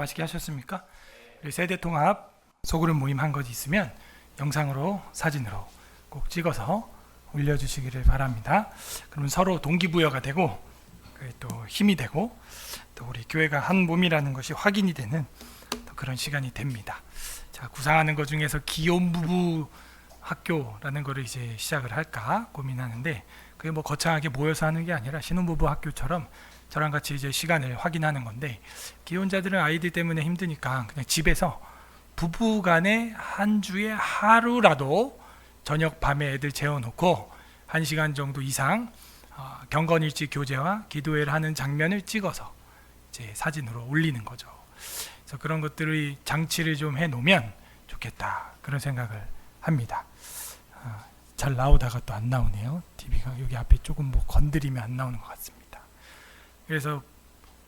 맛있게 하셨습니까? 우리 세대통합 소그룹 모임 한 것 있으면 영상으로 사진으로 꼭 찍어서 올려주시기를 바랍니다. 그러면 서로 동기부여가 되고 또 힘이 되고 또 우리 교회가 한 몸이라는 것이 확인이 되는 또 그런 시간이 됩니다. 자, 구상하는 것 중에서 기혼 부부 학교라는 거를 이제 시작을 할까 고민하는데, 그게 뭐 거창하게 모여서 하는 게 아니라 신혼부부 학교처럼 저랑 같이 이제 시간을 확인하는 건데, 기혼자들은 아이들 때문에 힘드니까 그냥 집에서 부부간에 한 주에 하루라도 저녁 밤에 애들 재워놓고 1시간 정도 이상 경건일지 교제와 기도회를 하는 장면을 찍어서 이제 사진으로 올리는 거죠. 그래서 그런 것들의 장치를 좀 해놓으면 좋겠다, 그런 생각을 합니다. 잘 나오다가 또 안 나오네요. TV가 여기 앞에 조금 뭐 건드리면 안 나오는 것 같습니다. 그래서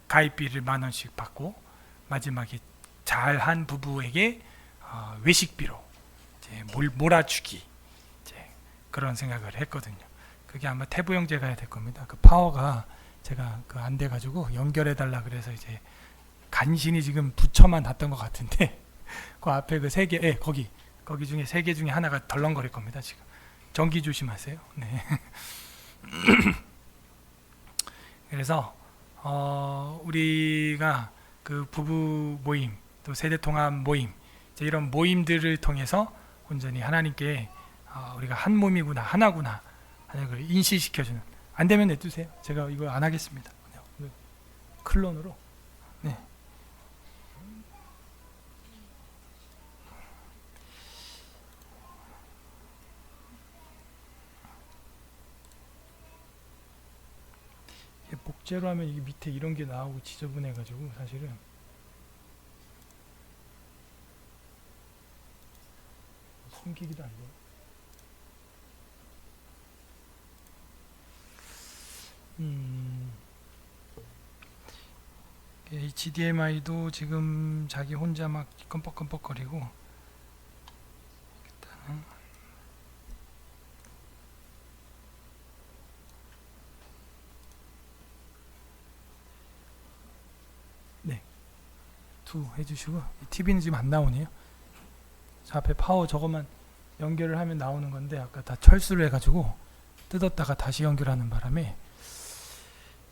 가입비를 10,000원씩 받고 마지막에 잘한 부부에게 외식비로 이제 몰아주기, 이제 그런 생각을 했거든요. 그게 아마 태부 형제가 해야 될 겁니다. 그 파워가 제가 안 돼가지고 연결해 달라 그래서 이제 간신히 지금 붙여만 놨던 것 같은데 그 앞에 그 3개, 거기 중에 3개 중에 하나가 덜렁거릴 겁니다. 지금 전기 조심하세요. 네. 그래서 우리가 그 부부 모임, 또 세대통합 모임, 이제 이런 모임들을 통해서 온전히 하나님께 우리가 한 몸이구나, 하나구나 하는 걸 인식시켜주는. 안 되면 내두세요. 제가 이거 안 하겠습니다. 클론으로. 네. 복제로 하면 이게 밑에 이런 게 나오고 지저분해가지고 사실은 숨기기도 안 돼요. HDMI도 지금 자기 혼자 막 껌뻑껌뻑거리고, 일단은 네, 투 해주시고, TV는 지금 안 나오네요. 저 앞에 파워 저것만 연결을 하면 나오는 건데 아까 다 철수를 해가지고 뜯었다가 다시 연결하는 바람에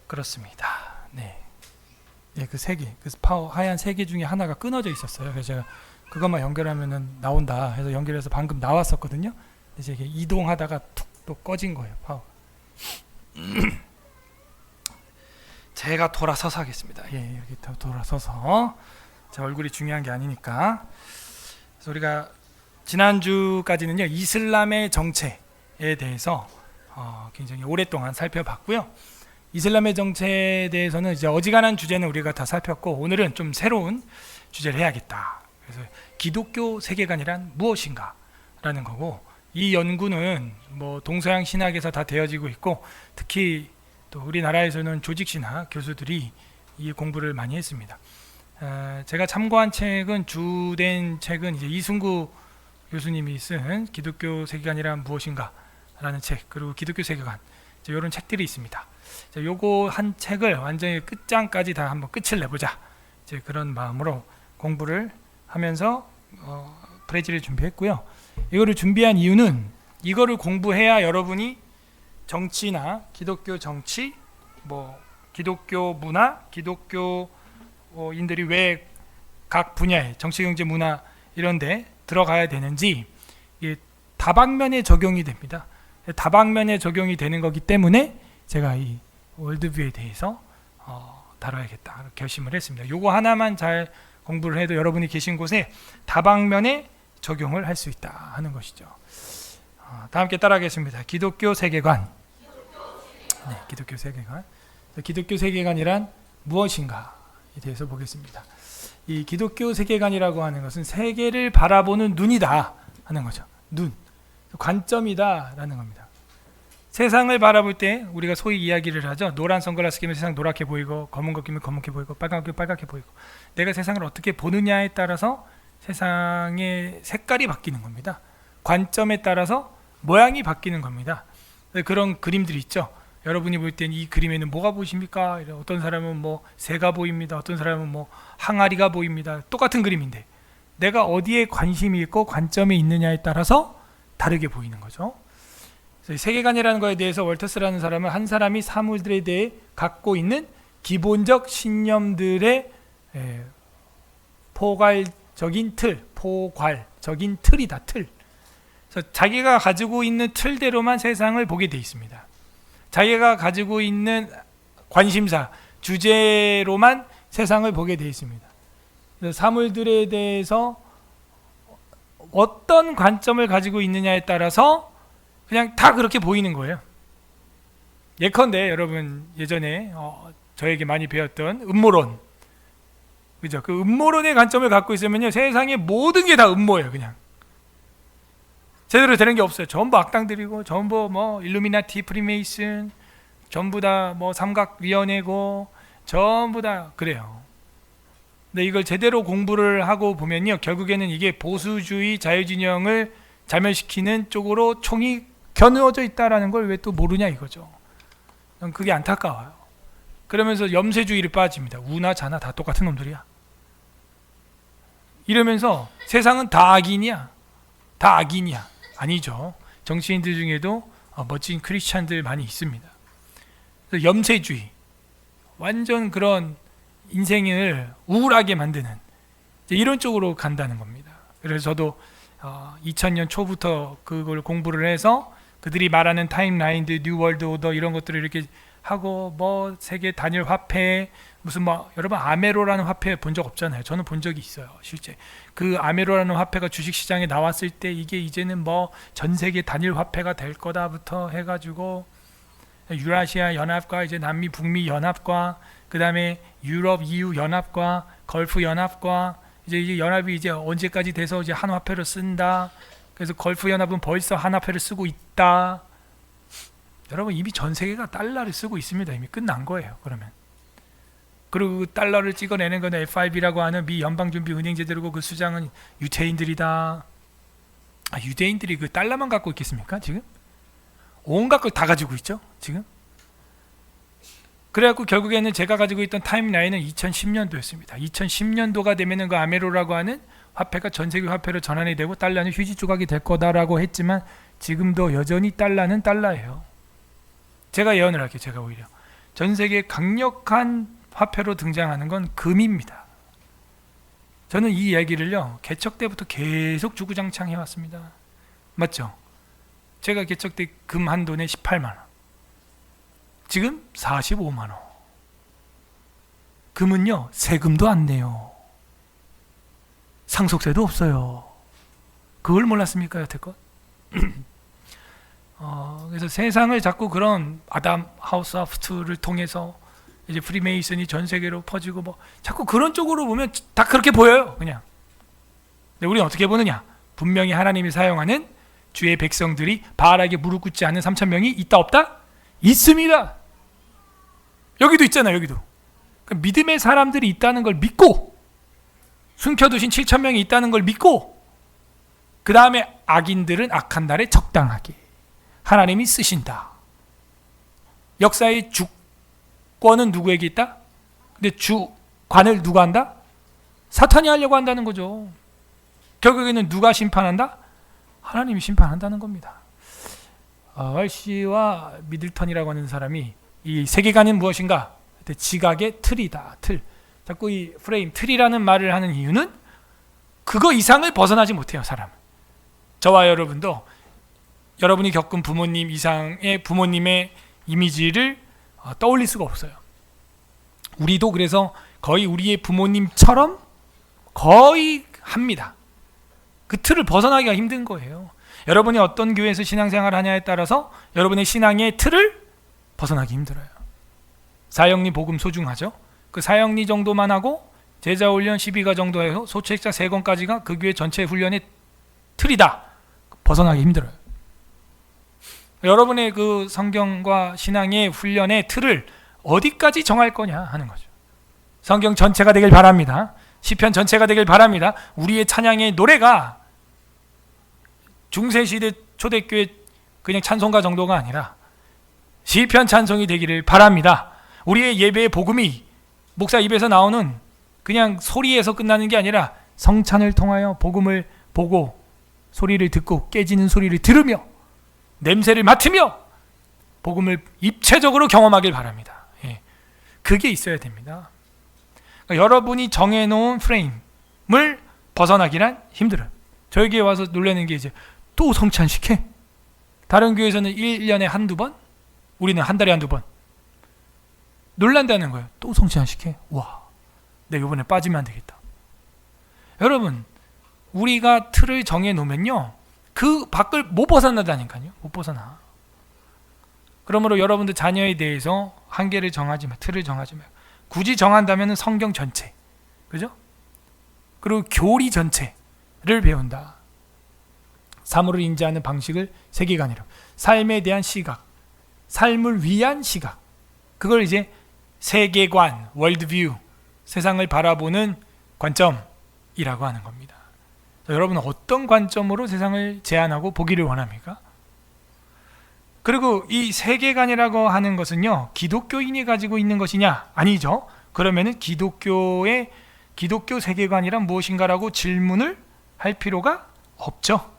그렇습니다. 네. 예, 그 3개, 그 파워 하얀 3개 중에 하나가 끊어져 있었어요. 그래서 제가 그것만 연결하면은 나온다 해서 연결해서 방금 나왔었거든요. 이제 이게 이동하다가 툭 또 꺼진 거예요, 파워. 제가 돌아서서 하겠습니다. 예, 이렇게 돌아서서. 제 얼굴이 중요한 게 아니니까. 그래서 우리가 지난주까지는요, 이슬람의 정체에 대해서 굉장히 오랫동안 살펴봤고요. 이슬람의 정체에 대해서는 이제 어지간한 주제는 우리가 다 살폈고, 오늘은 좀 새로운 주제를 해야겠다. 그래서 기독교 세계관이란 무엇인가 라는 거고, 이 연구는 뭐 동서양 신학에서 다 되어지고 있고, 특히 또 우리나라에서는 조직신학 교수들이 이 공부를 많이 했습니다. 제가 참고한 책은, 주된 책은 이제 이승구 교수님이 쓴 기독교 세계관이란 무엇인가 라는 책, 그리고 기독교 세계관, 이런 책들이 있습니다. 요거 한 책을 완전히 끝장까지 다 한번 끝을 내보자, 이제 그런 마음으로 공부를 하면서 프레지를 준비했고요. 이거를 준비한 이유는, 이거를 공부해야 여러분이 정치나 기독교 정치, 뭐 기독교 문화, 기독교인들이 왜 각 분야에 정치, 경제, 문화 이런 데 들어가야 되는지, 이게 다방면에 적용이 됩니다. 다방면에 적용이 되는 거기 때문에 제가 이 월드뷰에 대해서 다뤄야겠다 결심을 했습니다. 요거 하나만 잘 공부를 해도 여러분이 계신 곳에 다방면에 적용을 할 수 있다 하는 것이죠. 다 함께 따라하겠습니다. 기독교 세계관. 네, 기독교 세계관. 기독교 세계관이란 무엇인가에 대해서 보겠습니다. 이 기독교 세계관이라고 하는 것은 세계를 바라보는 눈이다 하는 거죠. 눈, 관점이다 라는 겁니다. 세상을 바라볼 때 우리가 소위 이야기를 하죠. 노란 선글라스 끼면 세상 노랗게 보이고, 검은 거 끼면 검게 보이고, 빨간 거 끼면 빨갛게 보이고, 내가 세상을 어떻게 보느냐에 따라서 세상의 색깔이 바뀌는 겁니다. 관점에 따라서 모양이 바뀌는 겁니다. 그런 그림들이 있죠. 여러분이 볼 땐 이 그림에는 뭐가 보이십니까? 어떤 사람은 뭐 새가 보입니다. 어떤 사람은 뭐 항아리가 보입니다. 똑같은 그림인데 내가 어디에 관심이 있고 관점이 있느냐에 따라서 다르게 보이는 거죠. 세계관이라는 거에 대해서 월터스라는 사람은 한 사람이 사물들에 대해 갖고 있는 기본적 신념들의 포괄적인 틀이다. 틀. 그래서 자기가 가지고 있는 틀대로만 세상을 보게 돼 있습니다. 자기가 가지고 있는 관심사, 주제로만 세상을 보게 돼 있습니다. 그래서 사물들에 대해서 어떤 관점을 가지고 있느냐에 따라서 그냥 다 그렇게 보이는 거예요. 예컨대 여러분 예전에 저에게 많이 배웠던 음모론, 그죠? 그 음모론의 관점을 갖고 있으면요 세상의 모든 게 다 음모예요. 그냥 제대로 되는 게 없어요. 전부 악당들이고, 전부 뭐 일루미나티, 프리메이슨, 전부 다 뭐 삼각위원회고, 전부 다 그래요. 근데 이걸 제대로 공부를 하고 보면요 결국에는 이게 보수주의 자유진영을 자멸시키는 쪽으로 총이 겨누어져 있다라는 걸 왜 또 모르냐 이거죠. 그게 안타까워요. 그러면서 염세주의를 빠집니다. 우나 자나 다 똑같은 놈들이야. 이러면서 세상은 다 악인이야. 다 악인이야. 아니죠. 정치인들 중에도 멋진 크리스찬들 많이 있습니다. 그래서 염세주의, 완전 그런 인생을 우울하게 만드는 이런 쪽으로 간다는 겁니다. 그래서 저도 2000년 초부터 그걸 공부를 해서 그들이 말하는 타임라인들, 뉴 월드 오더 이런 것들을 이렇게 하고, 뭐 세계 단일 화폐, 무슨 뭐 여러분 아메로라는 화폐 본 적 없잖아요. 저는 본 적이 있어요. 실제 그 아메로라는 화폐가 주식시장에 나왔을 때 이게 이제는 뭐 전 세계 단일 화폐가 될 거다부터 해가지고 유라시아 연합과 이제 남미 북미 연합과 그 다음에 유럽 EU 연합과 걸프 연합과 이제 연합이 이제 언제까지 돼서 이제 한 화폐를 쓴다. 그래서 걸프 연합은 벌써 한 화폐를 쓰고 있다. 여러분 이미 전 세계가 달러를 쓰고 있습니다. 이미 끝난 거예요. 그러면 그리고 그 달러를 찍어내는 건 FRB라고 하는 미 연방준비은행제도고 그 수장은 유태인들이다. 유대인들이 그 달러만 갖고 있겠습니까? 지금 온갖 걸 다 가지고 있죠. 지금 그래갖고 결국에는 제가 가지고 있던 타임라인은 2010년도였습니다. 2010년도가 되면은 그 아메로라고 하는 화폐가 전 세계 화폐로 전환이 되고 달러는 휴지 조각이 될 거다라고 했지만 지금도 여전히 달러는 달러예요. 제가 예언을 할게요. 제가 오히려 전 세계 강력한 화폐로 등장하는 건 금입니다. 저는 이 이야기를요 개척 때부터 계속 주구장창 해왔습니다. 맞죠? 제가 개척 때 금 한 돈에 18만 원, 지금 45만 원. 금은요 세금도 안 내요. 상속세도 없어요. 그걸 몰랐습니까 여태껏? 그래서 세상을 자꾸 그런 아담 하우스하프트를 통해서 이제 프리메이슨이 전 세계로 퍼지고 뭐 자꾸 그런 쪽으로 보면 다 그렇게 보여요. 그냥. 근데 우리는 어떻게 보느냐? 분명히 하나님이 사용하는 주의 백성들이 바알에게 무릎 꿇지 않는 3,000명이 있다 없다? 있습니다. 여기도 있잖아요. 여기도. 그러니까 믿음의 사람들이 있다는 걸 믿고 숨겨두신 7,000명이 있다는 걸 믿고 그 다음에 악인들은 악한 날에 적당하게 하나님이 쓰신다. 역사의 주권은 누구에게 있다? 근데 주관을 누가 한다? 사탄이 하려고 한다는 거죠. 결국에는 누가 심판한다? 하나님이 심판한다는 겁니다. RC와 미들턴이라고 하는 사람이 이 세계관은 무엇인가? 지각의 틀이다. 틀. 자꾸 이 프레임, 틀이라는 말을 하는 이유는 그거 이상을 벗어나지 못해요. 사람은. 저와 여러분도 여러분이 겪은 부모님 이상의 부모님의 이미지를 떠올릴 수가 없어요. 우리도 그래서 거의 우리의 부모님처럼 거의 합니다. 그 틀을 벗어나기가 힘든 거예요. 여러분이 어떤 교회에서 신앙생활을 하냐에 따라서 여러분의 신앙의 틀을 벗어나기 힘들어요. 사형리 복음 소중하죠. 그 사형리 정도만 하고 제자훈련 12가 정도 해서 소책자 3권까지가 그 교회 전체 훈련의 틀이다. 벗어나기 힘들어요. 여러분의 그 성경과 신앙의 훈련의 틀을 어디까지 정할 거냐 하는 거죠. 성경 전체가 되길 바랍니다. 시편 전체가 되길 바랍니다. 우리의 찬양의 노래가 중세시대 초대교회 그냥 찬송가 정도가 아니라 시편 찬송이 되기를 바랍니다. 우리의 예배의 복음이 목사 입에서 나오는 그냥 소리에서 끝나는 게 아니라 성찬을 통하여 복음을 보고 소리를 듣고 깨지는 소리를 들으며 냄새를 맡으며 복음을 입체적으로 경험하길 바랍니다. 예. 그게 있어야 됩니다. 그러니까 여러분이 정해놓은 프레임을 벗어나기란 힘들어요. 저에게 와서 놀라는 게 이제 또 성찬식해? 다른 교회에서는 1년에 한두 번? 우리는 한 달에 한두 번. 놀란다는 거예요. 또 성찬식해? 와, 내가 이번에 빠지면 안 되겠다. 여러분, 우리가 틀을 정해놓으면요, 그 밖을 못 벗어나다니까요. 못 벗어나. 그러므로 여러분들 자녀에 대해서 한계를 정하지 마, 틀을 정하지 마. 굳이 정한다면 성경 전체, 그죠? 그리고 교리 전체를 배운다. 사물을 인지하는 방식을 세계관이라. 삶에 대한 시각, 삶을 위한 시각. 그걸 이제 세계관, 월드뷰, 세상을 바라보는 관점이라고 하는 겁니다. 여러분은 어떤 관점으로 세상을 제안하고 보기를 원합니까? 그리고 이 세계관이라고 하는 것은요, 기독교인이 가지고 있는 것이냐? 아니죠. 그러면은 기독교 세계관이란 무엇인가라고 질문을 할 필요가 없죠.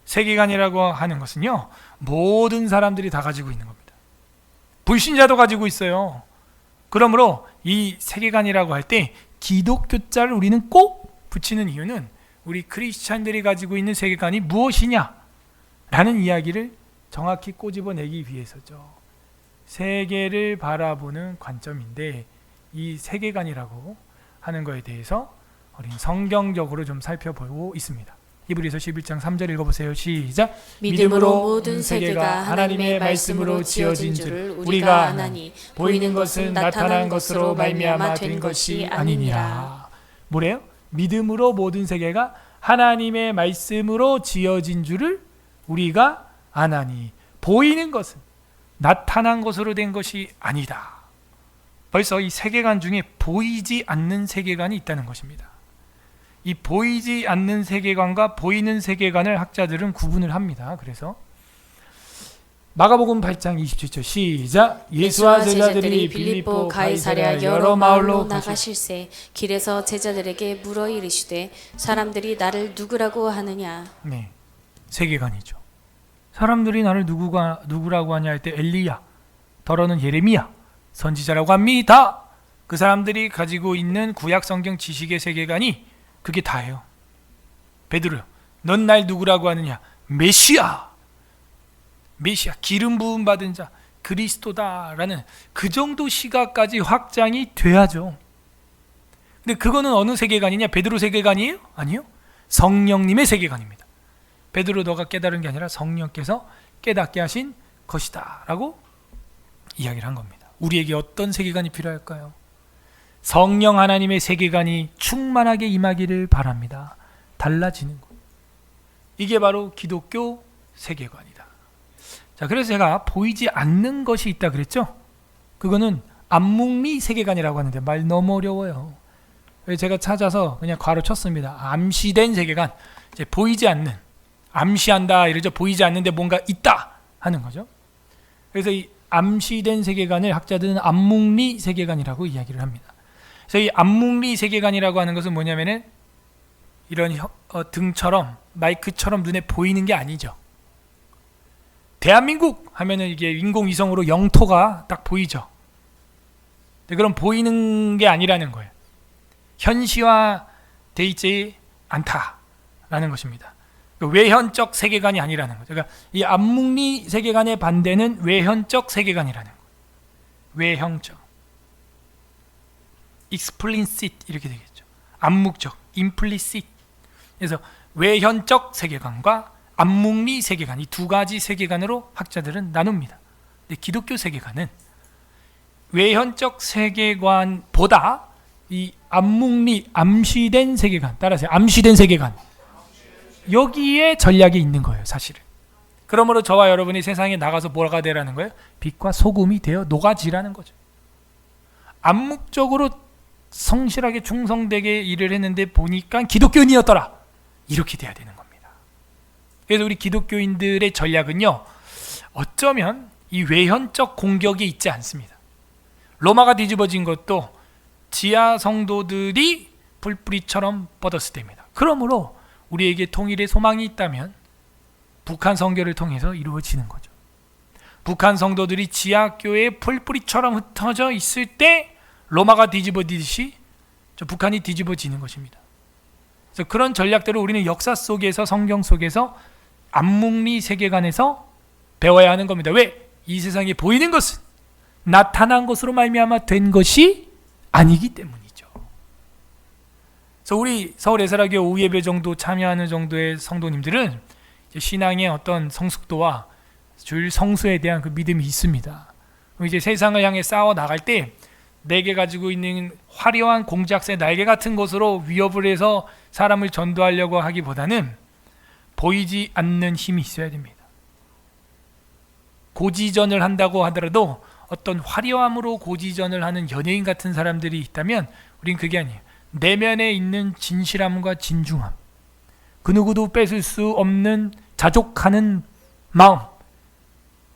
세계관이라고 하는 것은요, 모든 사람들이 다 가지고 있는 겁니다. 불신자도 가지고 있어요. 그러므로 이 세계관이라고 할 때 기독교자를 우리는 꼭 붙이는 이유는 우리 크리스찬들이 가지고 있는 세계관이 무엇이냐 라는 이야기를 정확히 꼬집어내기 위해서죠. 세계를 바라보는 관점인데, 이 세계관이라고 하는 것에 대해서 우리는 성경적으로 좀 살펴보고 있습니다. 히브리서 11장 3절 읽어보세요. 시작. 믿음으로 모든 세계가 하나님의 말씀으로 지어진 줄을 우리가 아나니 보이는 것은 나타난 것으로 말미암아 된 것이 아니니라. 뭐래요? 믿음으로 모든 세계가 하나님의 말씀으로 지어진 줄을 우리가 아나니 보이는 것은 나타난 것으로 된 것이 아니다. 벌써 이 세계관 중에 보이지 않는 세계관이 있다는 것입니다. 이 보이지 않는 세계관과 보이는 세계관을 학자들은 구분을 합니다. 그래서 마가복음 8장 27절 시작. 예수와 제자들이 빌립보 가이사랴 여러 마을로 나가실새 길에서 제자들에게 물어 이르시되 사람들이 나를 누구라고 하느냐. 네, 세계관이죠. 사람들이 나를 누구라고 하냐 할 때 엘리야, 더러는 예레미야, 선지자라고 합니다. 그 사람들이 가지고 있는 구약 성경 지식의 세계관이 그게 다예요. 베드로요, 넌 날 누구라고 하느냐? 메시아, 기름 부음 받은 자, 그리스도다라는 그 정도 시각까지 확장이 돼야죠. 근데 그거는 어느 세계관이냐? 베드로 세계관이에요? 아니요, 성령님의 세계관입니다. 베드로 너가 깨달은 게 아니라 성령께서 깨닫게 하신 것이다 라고 이야기를 한 겁니다. 우리에게 어떤 세계관이 필요할까요? 성령 하나님의 세계관이 충만하게 임하기를 바랍니다. 달라지는 것, 이게 바로 기독교 세계관이다. 자, 그래서 제가 보이지 않는 것이 있다 그랬죠? 그거는 암묵리 세계관이라고 하는데 말 너무 어려워요. 제가 찾아서 그냥 괄호 쳤습니다. 암시된 세계관, 이제 보이지 않는, 암시한다 이러죠. 보이지 않는데 뭔가 있다 하는 거죠. 그래서 이 암시된 세계관을 학자들은 암묵리 세계관이라고 이야기를 합니다. 그래서 이 암묵리 세계관이라고 하는 것은 뭐냐면은 이런 등처럼 마이크처럼 눈에 보이는 게 아니죠. 대한민국 하면은 이게 인공위성으로 영토가 딱 보이죠. 그럼 보이는 게 아니라는 거예요. 현시화돼 있지 않다라는 것입니다. 외현적 세계관이 아니라는 거죠. 그러니까 이 암묵리 세계관의 반대는 외현적 세계관이라는 거예요. 외형적, explicit 이렇게 되겠죠. 암묵적, implicit. 그래서 외현적 세계관과 암묵리 세계관, 이 두 가지 세계관으로 학자들은 나눕니다. 근데 기독교 세계관은 외현적 세계관보다 이 암묵리, 암시된 세계관, 따라서 암시된 세계관, 여기에 전략이 있는 거예요, 사실은. 그러므로 저와 여러분이 세상에 나가서 뭐가 되라는 거예요? 빛과 소금이 되어 녹아지라는 거죠. 암묵적으로 성실하게 충성되게 일을 했는데 보니까 기독교인이었더라, 이렇게 돼야 되는 겁니다. 그래서 우리 기독교인들의 전략은요, 어쩌면 이 외현적 공격이 있지 않습니다. 로마가 뒤집어진 것도 지하 성도들이 불뿌리처럼 뻗었을 때입니다. 그러므로 우리에게 통일의 소망이 있다면 북한 선교를 통해서 이루어지는 거죠. 북한 성도들이 지하교회에 풀뿌리처럼 흩어져 있을 때 로마가 뒤집어지듯이 북한이 뒤집어지는 것입니다. 그래서 그런 전략들을 우리는 역사 속에서, 성경 속에서, 암묵리 세계관에서 배워야 하는 겁니다. 왜? 이 세상에 보이는 것은 나타난 것으로 말미암아 된 것이 아니기 때문이죠. 그래서 우리 서울 에스라교회 오후 예배 정도 참여하는 정도의 성도님들은 신앙의 어떤 성숙도와 주일 성수에 대한 그 믿음이 있습니다. 이제 세상을 향해 싸워 나갈 때 내게 가지고 있는 화려한 공작새 날개 같은 것으로 위협을 해서 사람을 전도하려고 하기보다는 보이지 않는 힘이 있어야 됩니다. 고지전을 한다고 하더라도 어떤 화려함으로 고지전을 하는 연예인 같은 사람들이 있다면 우린 그게 아니에요. 내면에 있는 진실함과 진중함, 그 누구도 뺏을 수 없는 자족하는 마음,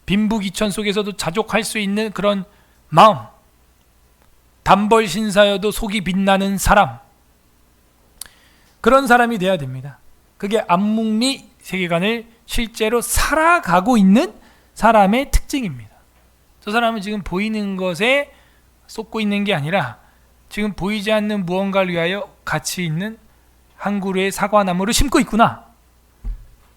빈부귀천 속에서도 자족할 수 있는 그런 마음, 단벌 신사여도 속이 빛나는 사람, 그런 사람이 돼야 됩니다. 그게 암묵리 세계관을 실제로 살아가고 있는 사람의 특징입니다. 저 사람은 지금 보이는 것에 쏟고 있는 게 아니라 지금 보이지 않는 무언가를 위하여 가치 있는 한 그루의 사과나무를 심고 있구나,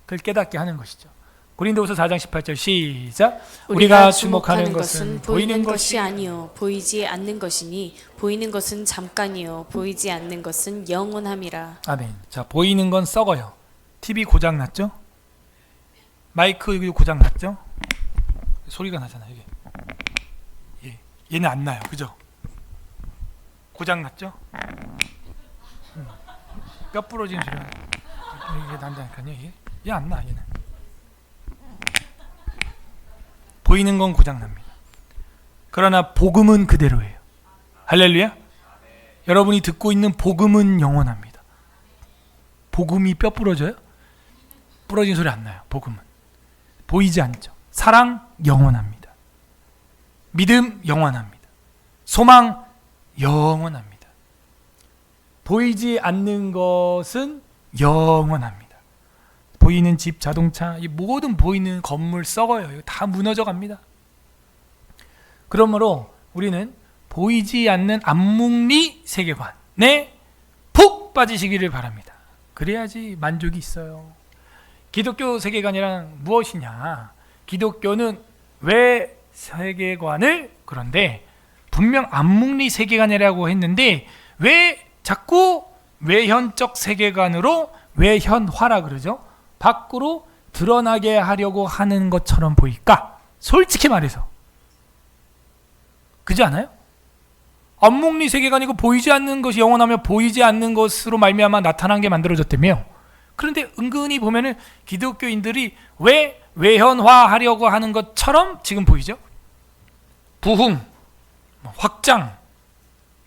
그걸 깨닫게 하는 것이죠. 고린도후서 4장 18절 시작. 우리가 주목하는 것은 보이는 것이 아니요 보이지 않는 것이니 보이는 것은 잠깐이요 보이지 않는 것은 영원함이라. 아멘. 자, 보이는 건 썩어요. TV 고장 났죠? 마이크 고장 났죠? 소리가 나잖아 이게. 얘는 안 나요, 그죠? 고장 났죠? 뼈 부러지는 소리가 이게 난다니까요. 얘 안 나, 얘는. 보이는 건 고장납니다. 그러나 복음은 그대로예요. 할렐루야. 여러분이 듣고 있는 복음은 영원합니다. 복음이 뼈 부러져요? 부러진 소리 안 나요. 복음은 보이지 않죠. 사랑 영원합니다. 믿음 영원합니다. 소망 영원합니다. 보이지 않는 것은 영원합니다. 보이는 집, 자동차, 이 모든 보이는 건물 썩어요. 이거 다 무너져 갑니다. 그러므로 우리는 보이지 않는 암묵리 세계관에 푹 빠지시기를 바랍니다. 그래야지 만족이 있어요. 기독교 세계관이란 무엇이냐? 기독교는 왜 세계관을, 그런데 분명 암묵리 세계관이라고 했는데 왜 자꾸 외현적 세계관으로 외현화라 그러죠? 밖으로 드러나게 하려고 하는 것처럼 보일까? 솔직히 말해서 그렇지 않아요? 암묵리 세계관이고 보이지 않는 것이 영원하며 보이지 않는 것으로 말미암아 나타난 게 만들어졌다며. 그런데 은근히 보면은 기독교인들이 왜 외현화하려고 하는 것처럼 지금 보이죠? 부흥, 확장,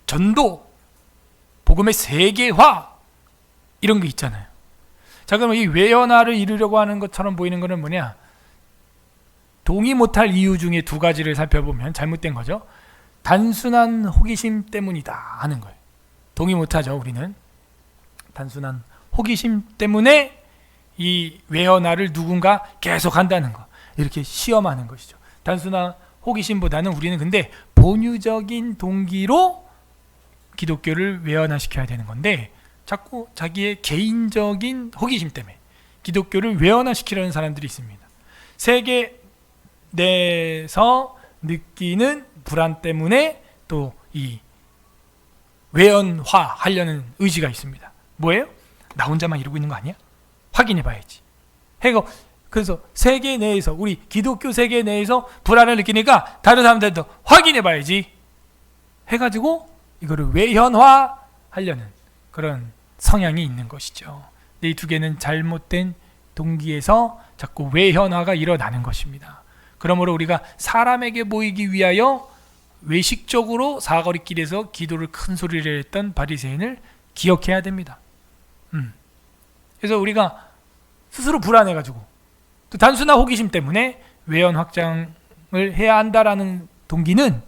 전도, 복음의 세계화, 이런 게 있잖아요. 자, 그럼 이 외연화를 이루려고 하는 것처럼 보이는 것은 뭐냐? 동의 못할 이유 중에 두 가지를 살펴보면 잘못된 거죠. 단순한 호기심 때문이다 하는 거예요. 동의 못하죠. 우리는 단순한 호기심 때문에 이 외연화를 누군가 계속 한다는 거, 이렇게 시험하는 것이죠. 단순한 호기심보다는 우리는 근데 본유적인 동기로 기독교를 외연화시켜야 되는 건데, 자꾸 자기의 개인적인 호기심 때문에 기독교를 외연화시키려는 사람들이 있습니다. 세계 내에서 느끼는 불안 때문에 또 이 외연화하려는 의지가 있습니다. 뭐예요? 나 혼자만 이러고 있는 거 아니야? 확인해 봐야지. 그래서 세계 내에서, 우리 기독교 세계 내에서 불안을 느끼니까 다른 사람들도 확인해 봐야지 해가지고 이거를 외현화하려는 그런 성향이 있는 것이죠. 이 두 개는 잘못된 동기에서 자꾸 외현화가 일어나는 것입니다. 그러므로 우리가 사람에게 보이기 위하여 외식적으로 사거리길에서 기도를 큰 소리를 했던 바리새인을 기억해야 됩니다. 그래서 우리가 스스로 불안해가지고 또 단순한 호기심 때문에 외연 확장을 해야 한다라는 동기는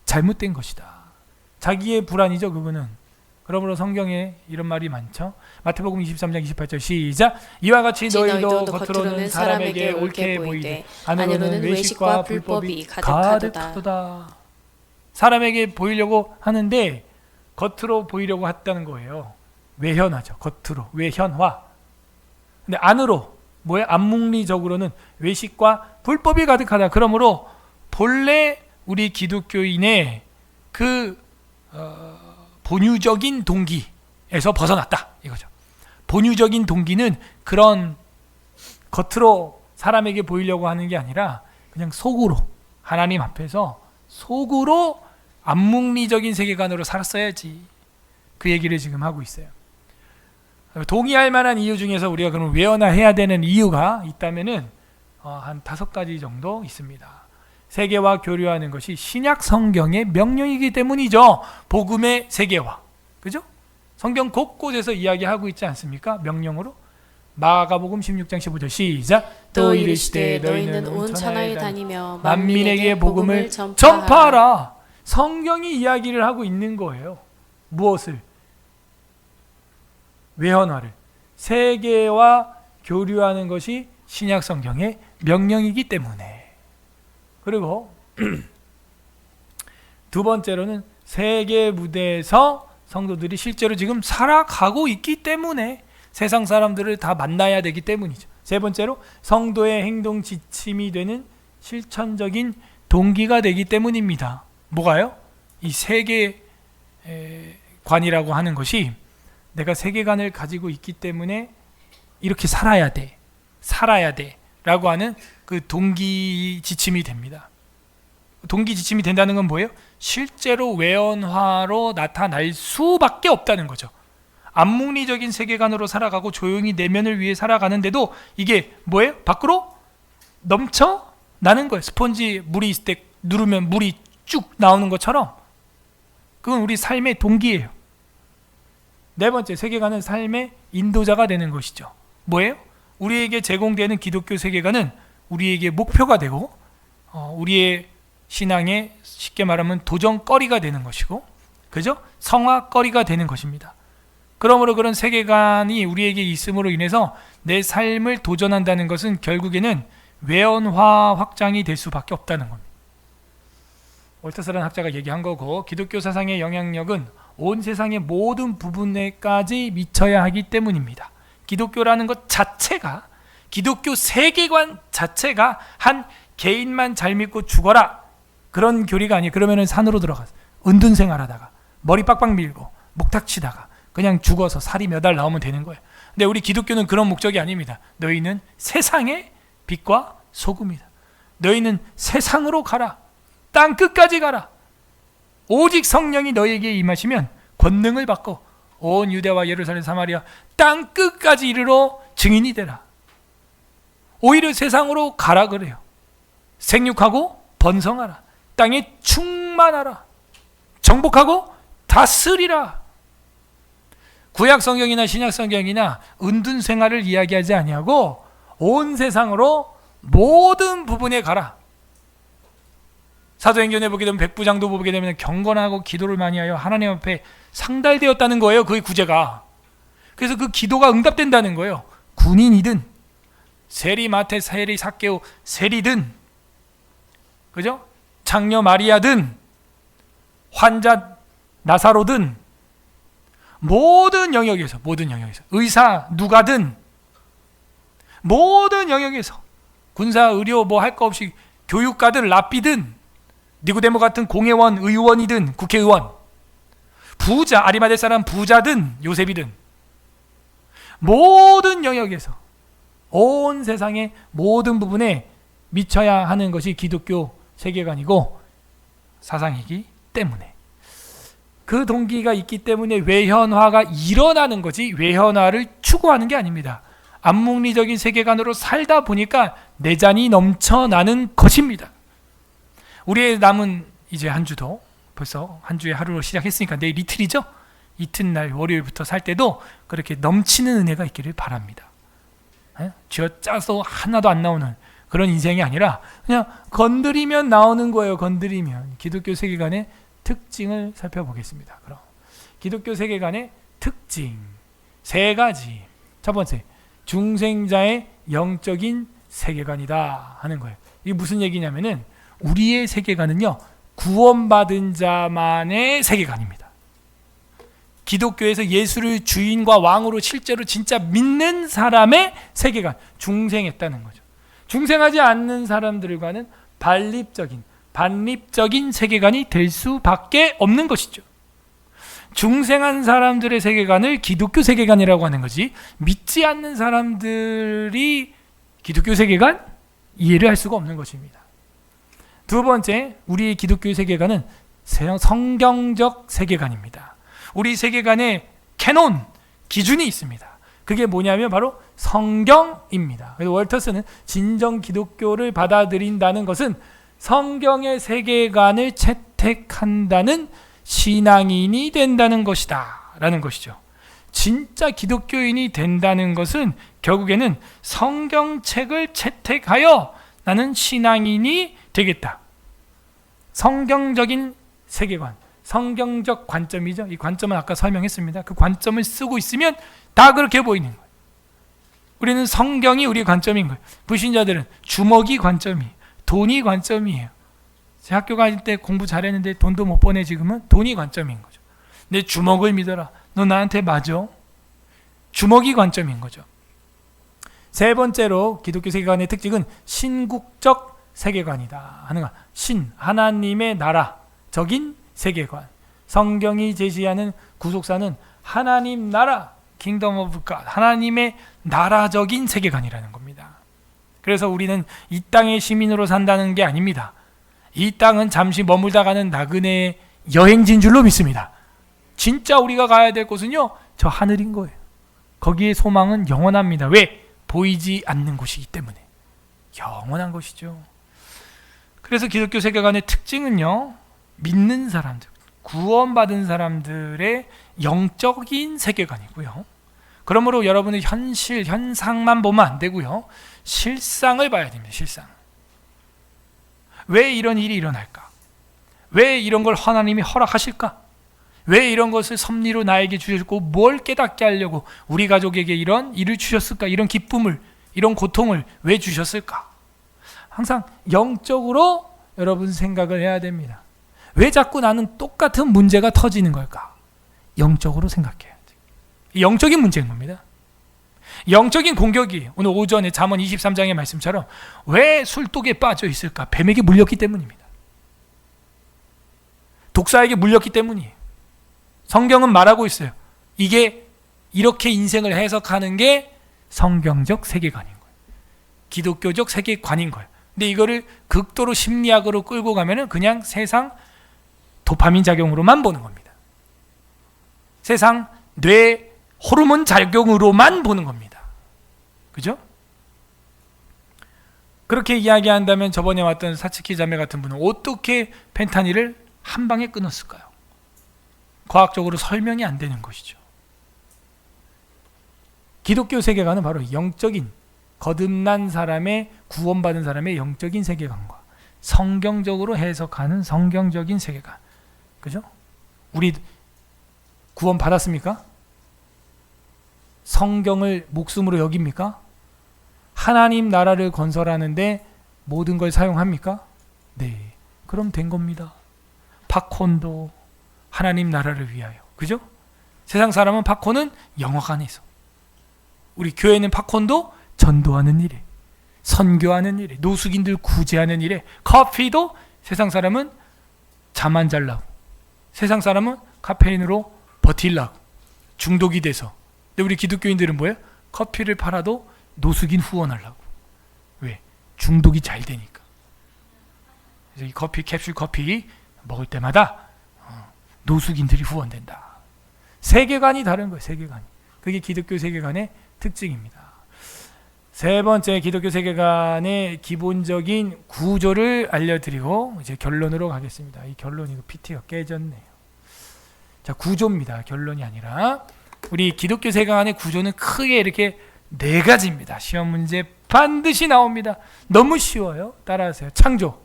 잘못된 것이다. 자기의 불안이죠, 그거는. 그러므로 성경에 이런 말이 많죠. 마태복음 23장 28절 시작. 이와 같이 너희도 겉으로는 사람에게 옳게 보이되 안으로는 외식과 불법이 가득하도다. 사람에게 보이려고 하는데 겉으로 보이려고 했다는 거예요. 외현화죠. 겉으로 외현화. 근데 안으로 뭐야? 암묵리적으로는 외식과 불법이 가득하다. 그러므로 본래 우리 기독교인의 그 본유적인 동기에서 벗어났다 이거죠. 본유적인 동기는 그런 겉으로 사람에게 보이려고 하는 게 아니라 그냥 속으로 하나님 앞에서 속으로 암묵리적인 세계관으로 살았어야지. 그 얘기를 지금 하고 있어요. 동의할 만한 이유 중에서 우리가 그럼 외연화해야 되는 이유가 있다면은 한 5가지 정도 있습니다. 세계와 교류하는 것이 신약 성경의 명령이기 때문이죠. 복음의 세계화. 그죠? 성경 곳곳에서 이야기하고 있지 않습니까? 명령으로. 마가복음 16장 15절 시작. 또 이르시되 너희는 온 천하에 다니며 만민에게 복음을 전파하라. 성경이 이야기를 하고 있는 거예요. 무엇을? 외현화를. 세계와 교류하는 것이 신약 성경의 명령이기 때문에. 그리고 두 번째로는 세계 무대에서 성도들이 실제로 지금 살아가고 있기 때문에 세상 사람들을 다 만나야 되기 때문이죠. 세 번째로 성도의 행동 지침이 되는 실천적인 동기가 되기 때문입니다. 뭐가요? 이 세계관이라고 하는 것이 내가 세계관을 가지고 있기 때문에 이렇게 살아야 돼 라고 하는 그 동기 지침이 됩니다. 동기 지침이 된다는 건 뭐예요? 실제로 외연화로 나타날 수밖에 없다는 거죠. 암묵리적인 세계관으로 살아가고 조용히 내면을 위해 살아가는데도 이게 뭐예요? 밖으로 넘쳐나는 거예요. 스펀지 물이 있을 때 누르면 물이 쭉 나오는 것처럼 그건 우리 삶의 동기예요. 네 번째, 세계관은 삶의 인도자가 되는 것이죠. 뭐예요? 우리에게 제공되는 기독교 세계관은 우리에게 목표가 되고 우리의 신앙의 쉽게 말하면 도전거리가 되는 것이고, 그죠? 성화거리가 되는 것입니다. 그러므로 그런 세계관이 우리에게 있음으로 인해서 내 삶을 도전한다는 것은 결국에는 외연화 확장이 될 수밖에 없다는 겁니다. 월터스라는 학자가 얘기한 거고, 기독교 사상의 영향력은 온 세상의 모든 부분에까지 미쳐야 하기 때문입니다. 기독교라는 것 자체가, 기독교 세계관 자체가 한 개인만 잘 믿고 죽어라 그런 교리가 아니에요. 그러면은 산으로 들어가서 은둔생활하다가 머리 빡빡 밀고 목탁 치다가 그냥 죽어서 살이 몇 알 나오면 되는 거예요. 근데 우리 기독교는 그런 목적이 아닙니다. 너희는 세상의 빛과 소금이다. 너희는 세상으로 가라. 땅 끝까지 가라. 오직 성령이 너희에게 임하시면 권능을 받고 온 유대와 예루살렘 사마리아 땅 끝까지 이르러 증인이 되라. 오히려 세상으로 가라 그래요. 생육하고 번성하라. 땅에 충만하라. 정복하고 다스리라. 구약 성경이나 신약 성경이나 은둔 생활을 이야기하지 아니하고 온 세상으로 모든 부분에 가라. 사도행전에 보게 되면 백부장도 보게 되면 경건하고 기도를 많이 하여 하나님 앞에 상달되었다는 거예요. 그의 구제가. 그래서 그 기도가 응답된다는 거예요. 군인이든 세리 마테 세리 삭개오 세리든, 그죠? 장녀 마리아든 환자 나사로든 모든 영역에서 의사 누가든 모든 영역에서 군사 의료 뭐 할 거 없이 교육가든 랍비든 니고데모 같은 공회원 의원이든 국회의원, 부자 아리마대 사람 부자든 요셉이든 모든 영역에서 온 세상의 모든 부분에 미쳐야 하는 것이 기독교 세계관이고 사상이기 때문에, 그 동기가 있기 때문에 외현화가 일어나는 거지 외현화를 추구하는 게 아닙니다. 암묵리적인 세계관으로 살다 보니까 내잔이 넘쳐나는 것입니다. 우리의 남은 이제 한 주도 벌써 한 주의 하루로 시작했으니까 내일 이틀이죠? 이튿날 월요일부터 살 때도 그렇게 넘치는 은혜가 있기를 바랍니다. 쥐어짜서 하나도 안 나오는 그런 인생이 아니라 그냥 건드리면 나오는 거예요. 건드리면. 기독교 세계관의 특징을 살펴보겠습니다. 그럼 기독교 세계관의 특징 3가지. 첫 번째, 중생자의 영적인 세계관이다 하는 거예요. 이게 무슨 얘기냐면은 우리의 세계관은요, 구원받은 자만의 세계관입니다. 기독교에서 예수를 주인과 왕으로 실제로 진짜 믿는 사람의 세계관, 중생했다는 거죠. 중생하지 않는 사람들과는 반립적인 세계관이 될 수밖에 없는 것이죠. 중생한 사람들의 세계관을 기독교 세계관이라고 하는 거지, 믿지 않는 사람들이 기독교 세계관 이해를 할 수가 없는 것입니다. 두 번째, 우리의 기독교 세계관은 성경적 세계관입니다. 우리 세계관에 캐논, 기준이 있습니다. 그게 뭐냐면 바로 성경입니다. 그래서 월터스는 진정 기독교를 받아들인다는 것은 성경의 세계관을 채택한다는 신앙인이 된다는 것이다 라는 것이죠. 진짜 기독교인이 된다는 것은 결국에는 성경책을 채택하여 나는 신앙인이 되겠다. 성경적인 세계관, 성경적 관점이죠. 이 관점은 아까 설명했습니다. 그 관점을 쓰고 있으면 다 그렇게 보이는 거예요. 우리는 성경이 우리의 관점인 거예요. 불신자들은 주먹이 관점이에요. 돈이 관점이에요. 제 학교 갈 때 공부 잘했는데 돈도 못 버네. 지금은 돈이 관점인 거죠. 내 주먹을 믿어라. 너 나한테 맞아? 주먹이 관점인 거죠. 세 번째로 기독교 세계관의 특징은 신국적 세계관이다 하는 거. 하나님의 나라적인 세계관. 성경이 제시하는 구속사는 하나님 나라, 킹덤 오브 갓, 하나님의 나라적인 세계관이라는 겁니다. 그래서 우리는 이 땅의 시민으로 산다는 게 아닙니다. 이 땅은 잠시 머물다 가는 나그네의 여행지인 줄로 믿습니다. 진짜 우리가 가야 될 곳은요, 저 하늘인 거예요. 거기에 소망은 영원합니다. 왜? 보이지 않는 곳이기 때문에. 영원한 것이죠. 그래서 기독교 세계관의 특징은요, 믿는 사람들, 구원받은 사람들의 영적인 세계관이고요. 그러므로 여러분의 현상만 보면 안 되고요, 실상을 봐야 됩니다. 실상. 왜 이런 일이 일어날까? 왜 이런 걸 하나님이 허락하실까? 왜 이런 것을 섭리로 나에게 주셨고 뭘 깨닫게 하려고 우리 가족에게 이런 일을 주셨을까? 이런 기쁨을, 이런 고통을 왜 주셨을까? 항상 영적으로 여러분 생각을 해야 됩니다. 왜 자꾸 나는 똑같은 문제가 터지는 걸까? 영적으로 생각해야 돼. 영적인 문제인 겁니다. 영적인 공격이 오늘 오전에 잠언 23장의 말씀처럼 왜 술독에 빠져 있을까? 뱀에게 물렸기 때문입니다. 독사에게 물렸기 때문이에요. 성경은 말하고 있어요. 이게 이렇게 인생을 해석하는 게 성경적 세계관인 거예요. 기독교적 세계관인 거예요. 근데 이거를 극도로 심리학으로 끌고 가면은 그냥 세상 도파민 작용으로만 보는 겁니다. 세상 뇌 호르몬 작용으로만 보는 겁니다. 그죠? 그렇게 이야기한다면 저번에 왔던 사츠키 자매 같은 분은 어떻게 펜타닐을 한 방에 끊었을까요? 과학적으로 설명이 안 되는 것이죠. 기독교 세계관은 바로 영적인, 거듭난 사람의, 구원받은 사람의 영적인 세계관과 성경적으로 해석하는 성경적인 세계관. 그죠? 우리 구원 받았습니까? 성경을 목숨으로 여깁니까? 하나님 나라를 건설하는데 모든 걸 사용합니까? 네. 그럼 된 겁니다. 팝콘도 하나님 나라를 위하여. 그죠? 세상 사람은 팝콘은 영화관에서. 우리 교회는 팝콘도 전도하는 일에, 선교하는 일에, 노숙인들 구제하는 일에, 커피도 세상 사람은 잠 안 잘라고, 세상 사람은 카페인으로 버틸라고, 중독이 돼서. 근데 우리 기독교인들은 뭐예요? 커피를 팔아도 노숙인 후원하려고. 왜? 중독이 잘 되니까. 그래서 이 커피, 캡슐 커피 먹을 때마다 노숙인들이 후원된다. 세계관이 다른 거예요. 세계관이. 그게 기독교 세계관의 특징입니다. 세 번째, 기독교 세계관의 기본적인 구조를 알려드리고 이제 결론으로 가겠습니다. 이 결론이 PT가 깨졌네요. 자, 구조입니다. 결론이 아니라. 우리 기독교 세계관의 구조는 크게 이렇게 4가지입니다. 시험 문제 반드시 나옵니다. 너무 쉬워요. 따라하세요. 창조,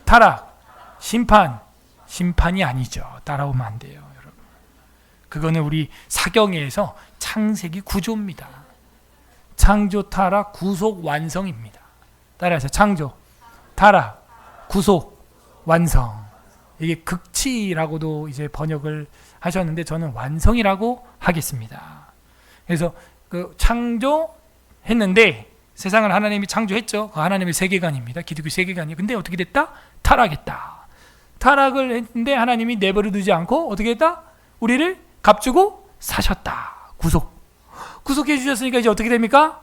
타락, 심판. 심판이 아니죠. 따라오면 안 돼요, 여러분. 그거는 우리 사경에서 창세기 구조입니다. 창조, 타락, 구속, 완성입니다. 따라하세요. 창조, 타락, 구속, 완성. 이게 극치라고도 이제 번역을 하셨는데 저는 완성이라고 하겠습니다. 그래서 그 창조했는데 세상을 하나님이 창조했죠. 그 하나님의 세계관입니다. 기독교 세계관이. 근데 어떻게 됐다? 타락했다. 타락을 했는데 하나님이 내버려 두지 않고 어떻게 했다? 우리를 값주고 사셨다. 구속해 주셨으니까 이제 어떻게 됩니까?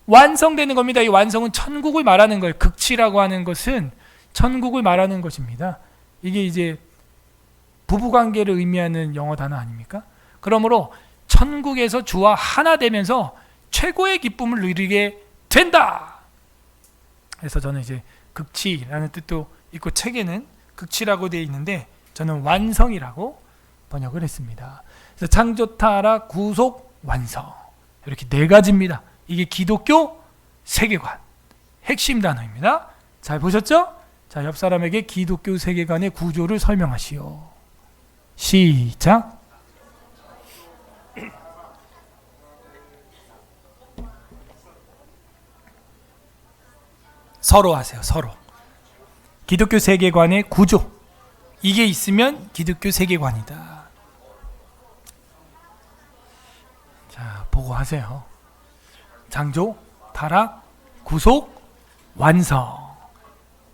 완성되는 겁니다. 이 완성은 천국을 말하는 거예요. 극치라고 하는 것은 천국을 말하는 것입니다. 이게 이제 부부관계를 의미하는 영어 단어 아닙니까? 그러므로 천국에서 주와 하나 되면서 최고의 기쁨을 누리게 된다. 그래서 저는 이제 극치라는 뜻도 있고 책에는 극치라고 되어 있는데 저는 완성이라고 번역을 했습니다. 그래서 창조, 타락, 구속, 완성. 이렇게 네 가지입니다. 이게 기독교 세계관 핵심 단어입니다. 잘 보셨죠? 자, 옆 사람에게 기독교 세계관의 구조를 설명하시오. 시작. 서로 하세요. 서로. 기독교 세계관의 구조. 이게 있으면 기독교 세계관이다. 자, 보고 하세요. 창조, 타락, 구속, 완성.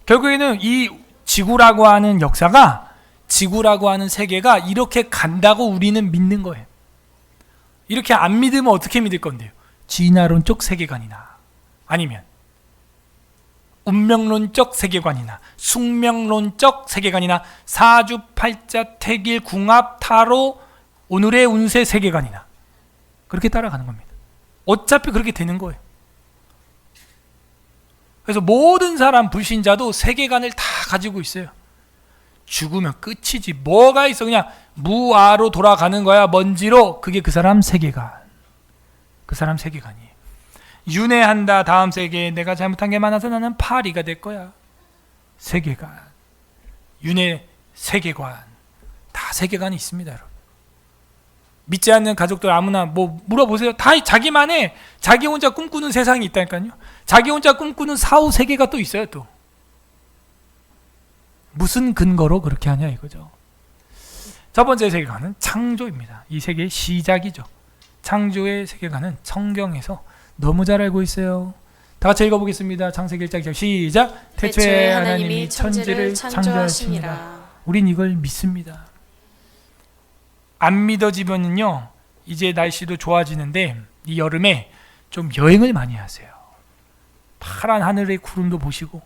결국에는 이 지구라고 하는 역사가, 지구라고 하는 세계가 이렇게 간다고 우리는 믿는 거예요. 이렇게 안 믿으면 어떻게 믿을 건데요? 진화론적 세계관이나 아니면 운명론적 세계관이나 숙명론적 세계관이나 사주팔자, 태길, 궁합, 타로, 오늘의 운세 세계관이나 그렇게 따라가는 겁니다. 어차피 그렇게 되는 거예요. 그래서 모든 사람 불신자도 세계관을 다 가지고 있어요. 죽으면 끝이지 뭐가 있어. 그냥 무아로 돌아가는 거야. 먼지로. 그게 그 사람 세계관. 그 사람 세계관이에요. 윤회한다. 다음 세계에 내가 잘못한 게 많아서 나는 파리가 될 거야. 세계관. 윤회 세계관. 다 세계관이 있습니다, 여러분. 믿지 않는 가족들 아무나 뭐 물어보세요. 다 자기만의 자기 혼자 꿈꾸는 세상이 있다니까요. 자기 혼자 꿈꾸는 사후 세계가 또 있어요. 또 무슨 근거로 그렇게 하냐 이거죠. 첫 번째 세계관은 창조입니다. 이 세계의 시작이죠. 창조의 세계관은 성경에서 너무 잘 알고 있어요. 다 같이 읽어보겠습니다. 창세기 1장 시작. 태초에 하나님이 천지를 창조하시니라. 우린 이걸 믿습니다. 안 믿어지면요, 이제 날씨도 좋아지는데 이 여름에 좀 여행을 많이 하세요. 파란 하늘의 구름도 보시고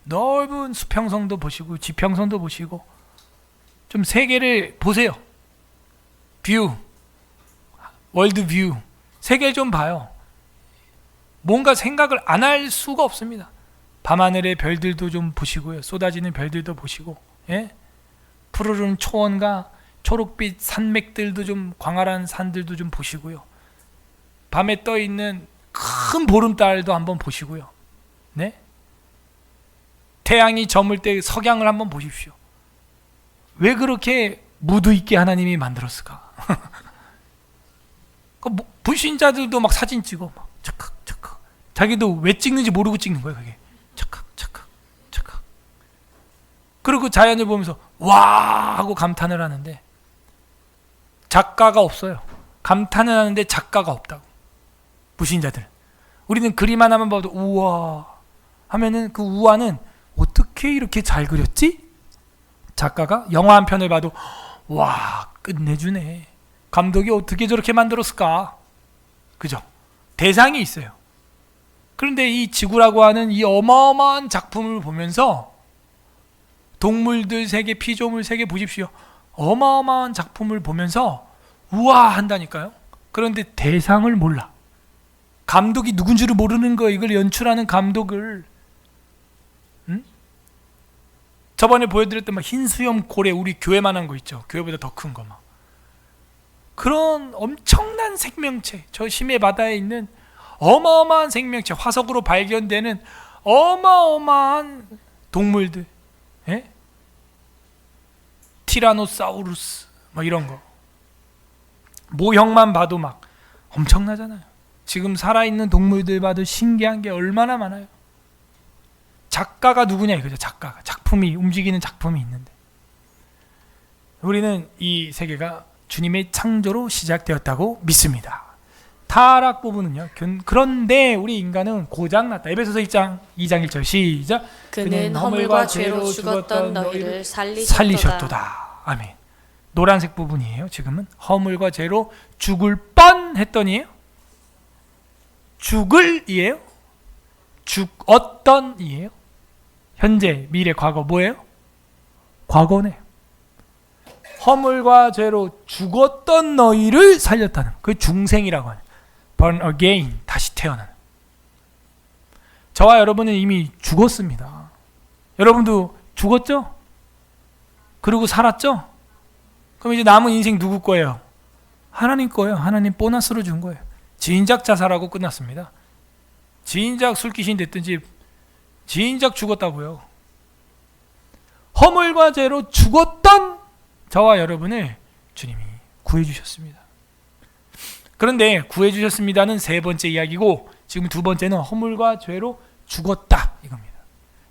넓은 수평선도 보시고 지평선도 보시고 좀 세계를 보세요. 뷰, 월드 뷰, 세계를 좀 봐요. 뭔가 생각을 안 할 수가 없습니다. 밤하늘의 별들도 좀 보시고요. 쏟아지는 별들도 보시고, 예? 푸르른 초원과 초록빛 산맥들도 좀, 광활한 산들도 좀 보시고요. 밤에 떠 있는 큰 보름달도 한번 보시고요. 네? 태양이 저물 때 석양을 한번 보십시오. 왜 그렇게 무드 있게 하나님이 만들었을까? 불신자들도 막 사진 찍어, 막 착각. 자기도 왜 찍는지 모르고 찍는 거예요, 그게. 착각. 그리고 자연을 보면서 와 하고 감탄을 하는데 작가가 없어요. 감탄을 하는데 작가가 없다고. 불신자들. 우리는 그림 하나만 봐도 우와 하면은 그 우와는 어떻게 이렇게 잘 그렸지? 작가가 영화 한 편을 봐도 와 끝내주네. 감독이 어떻게 저렇게 만들었을까? 그죠? 대상이 있어요. 그런데 이 지구라고 하는 이 어마어마한 작품을 보면서 동물들 세계, 피조물 세계 보십시오. 어마어마한 작품을 보면서 우와 한다니까요. 그런데 대상을 몰라. 감독이 누군지를 모르는 거예요. 이걸 연출하는 감독을. 응? 저번에 보여드렸던 막 흰 수염 고래, 우리 교회만한 거 있죠. 교회보다 더 큰 거 막. 그런 엄청난 생명체, 저 심해 바다에 있는 어마어마한 생명체, 화석으로 발견되는 어마어마한 동물들, 예? 티라노사우루스 뭐 이런 거 모형만 봐도 막 엄청나잖아요. 지금 살아있는 동물들 봐도 신기한 게 얼마나 많아요. 작가가 누구냐 이거죠. 작가가, 작품이, 움직이는 작품이 있는데 우리는 이 세계가 주님의 창조로 시작되었다고 믿습니다. 타락 부분은요. 그런데 우리 인간은 고장났다. 에베소서 2장 1절 시작. 그는 허물과 죄로 죽었던 너희를 살리셨도다. 아멘. 노란색 부분이에요. 지금은 허물과 죄로 죽을 뻔했더니에요. 죽을이에요. 죽었던이에요. 현재, 미래, 과거 뭐예요? 과거네. 허물과 죄로 죽었던 너희를 살렸다는, 그 중생이라고 하는, born again, 다시 태어나는. 저와 여러분은 이미 죽었습니다. 여러분도 죽었죠? 그리고 살았죠? 그럼 이제 남은 인생 누구 거예요? 하나님 거예요. 하나님 보너스로 준 거예요. 진작 자살하고 끝났습니다. 진작 술귀신 됐든지 진작 죽었다고요. 허물과 죄로 죽었던 저와 여러분을 주님이 구해주셨습니다. 그런데 구해주셨습니다는 세 번째 이야기고, 지금 두 번째는 허물과 죄로 죽었다 이겁니다.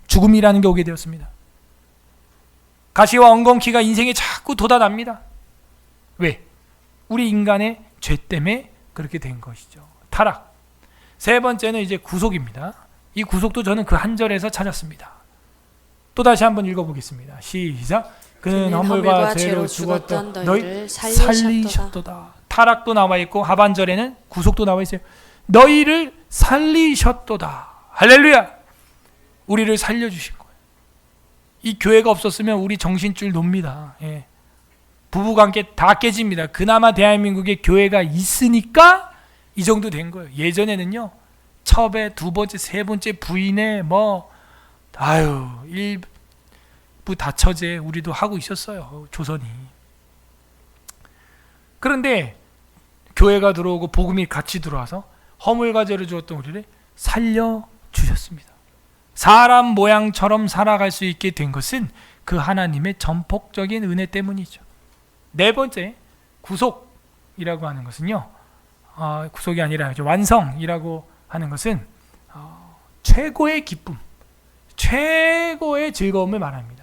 죽음이라는 게 오게 되었습니다. 가시와 엉겅퀴가 인생에 자꾸 돋아납니다. 왜? 우리 인간의 죄 때문에 그렇게 된 것이죠. 타락. 세 번째는 이제 구속입니다. 이 구속도 저는 그 한 절에서 찾았습니다. 또 다시 한번 읽어보겠습니다. 시작. 그는 허물과 죄로 죽었던 너희를 살리셨도다. 타락도 나와 있고 하반절에는 구속도 나와 있어요. 너희를 살리셨도다. 할렐루야. 우리를 살려주신 거예요. 이 교회가 없었으면 우리 정신줄 놉니다. 예. 부부관계 다 깨집니다. 그나마 대한민국에 교회가 있으니까 이 정도 된 거예요. 예전에는요, 첩의 두 번째, 세 번째 부인의 일부 다처제 우리도 하고 있었어요. 조선이. 그런데 교회가 들어오고 복음이 같이 들어와서 허물과 죄를 주었던 우리를 살려주셨습니다. 사람 모양처럼 살아갈 수 있게 된 것은 그 하나님의 전폭적인 은혜 때문이죠. 네 번째, 구속이라고 하는 것은요, 구속이 아니라 완성이라고 하는 것은 최고의 기쁨, 최고의 즐거움을 말합니다.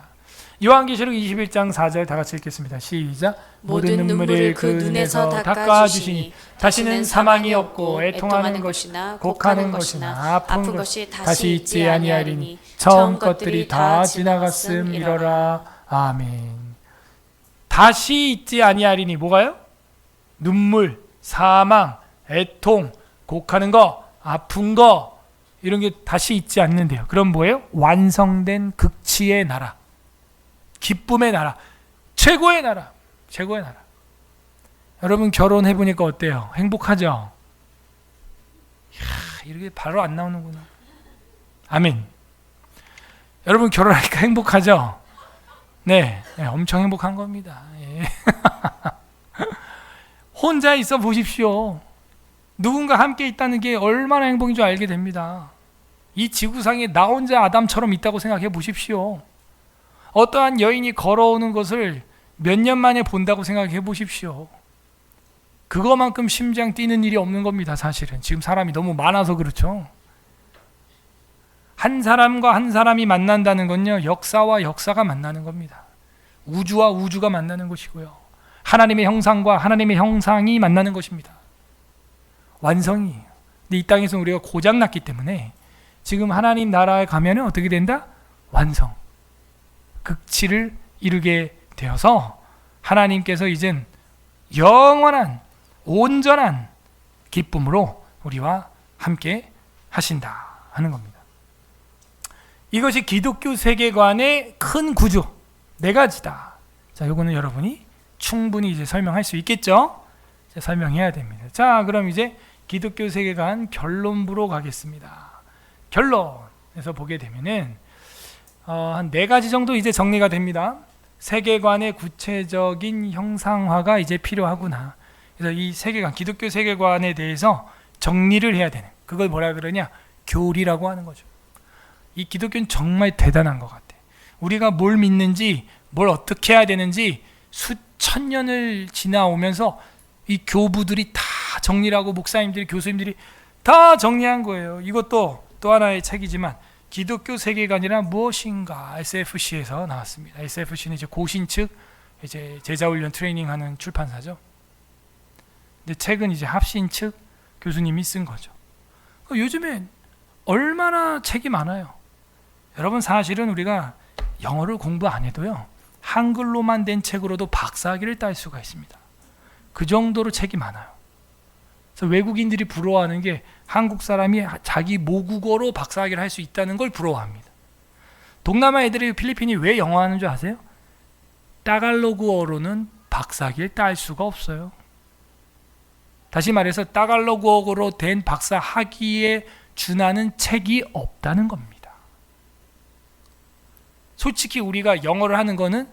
요한계시록 21장 4절 다 같이 읽겠습니다. 시작. 모든 눈물을 그 눈에서 닦아주시니 다시는 사망이 없고 애통하는 것이나 곡하는 것이나 아픈 것이 다시 있지 아니하리니 처음 것들이 다 지나갔음이로라. 아멘. 다시 있지 아니하리니 뭐가요? 눈물, 사망, 애통, 곡하는 거, 아픈 거, 이런 게 다시 있지 않는데요. 그럼 뭐예요? 완성된 극치의 나라, 기쁨의 나라, 최고의 나라, 최고의 나라. 여러분 결혼해보니까 어때요? 행복하죠? 이야, 이렇게 바로 안 나오는구나. 아멘. 여러분 결혼하니까 행복하죠? 네, 엄청 행복한 겁니다. 예. 혼자 있어 보십시오. 누군가 함께 있다는 게 얼마나 행복인 줄 알게 됩니다. 이 지구상에 나 혼자 아담처럼 있다고 생각해 보십시오. 어떠한 여인이 걸어오는 것을 몇 년 만에 본다고 생각해 보십시오. 그거만큼 심장 뛰는 일이 없는 겁니다. 사실은 지금 사람이 너무 많아서 그렇죠. 한 사람과 한 사람이 만난다는 건요, 역사와 역사가 만나는 겁니다. 우주와 우주가 만나는 것이고요, 하나님의 형상과 하나님의 형상이 만나는 것입니다. 완성이에요. 근데 이 땅에서 우리가 고장났기 때문에 지금 하나님 나라에 가면은 어떻게 된다? 완성, 극치를 이루게 되어서 하나님께서 이젠 영원한 온전한 기쁨으로 우리와 함께 하신다 하는 겁니다. 이것이 기독교 세계관의 큰 구조 네 가지다. 자, 요거는 여러분이 충분히 이제 설명할 수 있겠죠? 자, 설명해야 됩니다. 자, 그럼 이제 기독교 세계관 결론부로 가겠습니다. 결론에서 보게 되면은 한 네 가지 정도 이제 정리가 됩니다. 세계관의 구체적인 형상화가 이제 필요하구나. 그래서 이 세계관, 기독교 세계관에 대해서 정리를 해야 되는, 그걸 뭐라 그러냐? 교리라고 하는 거죠. 이 기독교는 정말 대단한 것 같아. 우리가 뭘 믿는지, 뭘 어떻게 해야 되는지 수천 년을 지나오면서 이 교부들이 다 정리를 하고 목사님들이, 교수님들이 다 정리한 거예요. 이것도 또 하나의 책이지만 기독교 세계관이란 무엇인가, SFC에서 나왔습니다. SFC는 이제 고신 측 이제 제자훈련 트레이닝하는 출판사죠. 근데 책은 이제 합신 측 교수님이 쓴 거죠. 요즘에 얼마나 책이 많아요. 여러분, 사실은 우리가 영어를 공부 안 해도요, 한글로만 된 책으로도 박사학위를 딸 수가 있습니다. 그 정도로 책이 많아요. 그래서 외국인들이 부러워하는 게 한국 사람이 자기 모국어로 박사학위를 할 수 있다는 걸 부러워합니다. 동남아 애들이 필리핀이 왜 영어 하는 줄 아세요? 따갈로그어로는 박사학위를 딸 수가 없어요. 다시 말해서 따갈로그어로 된 박사 학위에 준하는 책이 없다는 겁니다. 솔직히 우리가 영어를 하는 거는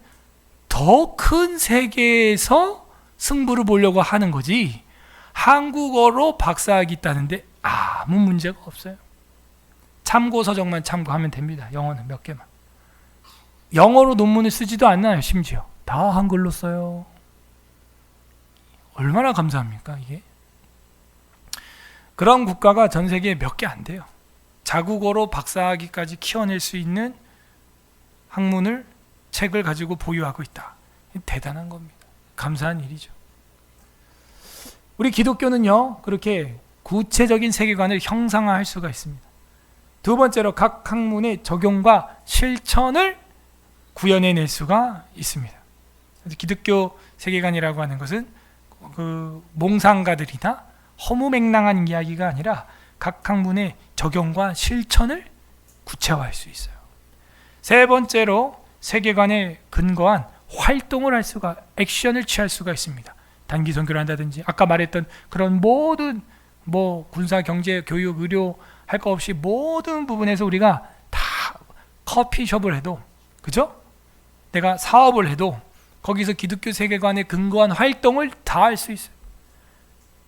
더 큰 세계에서 승부를 보려고 하는 거지, 한국어로 박사학위 따는데 아무 문제가 없어요. 참고서적만 참고하면 됩니다. 영어는 몇 개만. 영어로 논문을 쓰지도 않나요? 심지어 다 한글로 써요. 얼마나 감사합니까 이게? 그런 국가가 전 세계에 몇 개 안 돼요. 자국어로 박사학위까지 키워낼 수 있는 학문을, 책을 가지고 보유하고 있다. 대단한 겁니다. 감사한 일이죠. 우리 기독교는요, 그렇게 구체적인 세계관을 형상화할 수가 있습니다. 두 번째로 각 학문의 적용과 실천을 구현해낼 수가 있습니다. 기독교 세계관이라고 하는 것은 그 몽상가들이나 허무맹랑한 이야기가 아니라 각 학문의 적용과 실천을 구체화할 수 있어요. 세 번째로 세계관에 근거한 활동을 할 수가, 액션을 취할 수가 있습니다. 단기 선교를 한다든지 아까 말했던 그런 모든 군사, 경제, 교육, 의료 할 거 없이 모든 부분에서 우리가 다 커피숍을 해도, 그죠? 내가 사업을 해도 거기서 기독교 세계관에 근거한 활동을 다 할 수 있어요.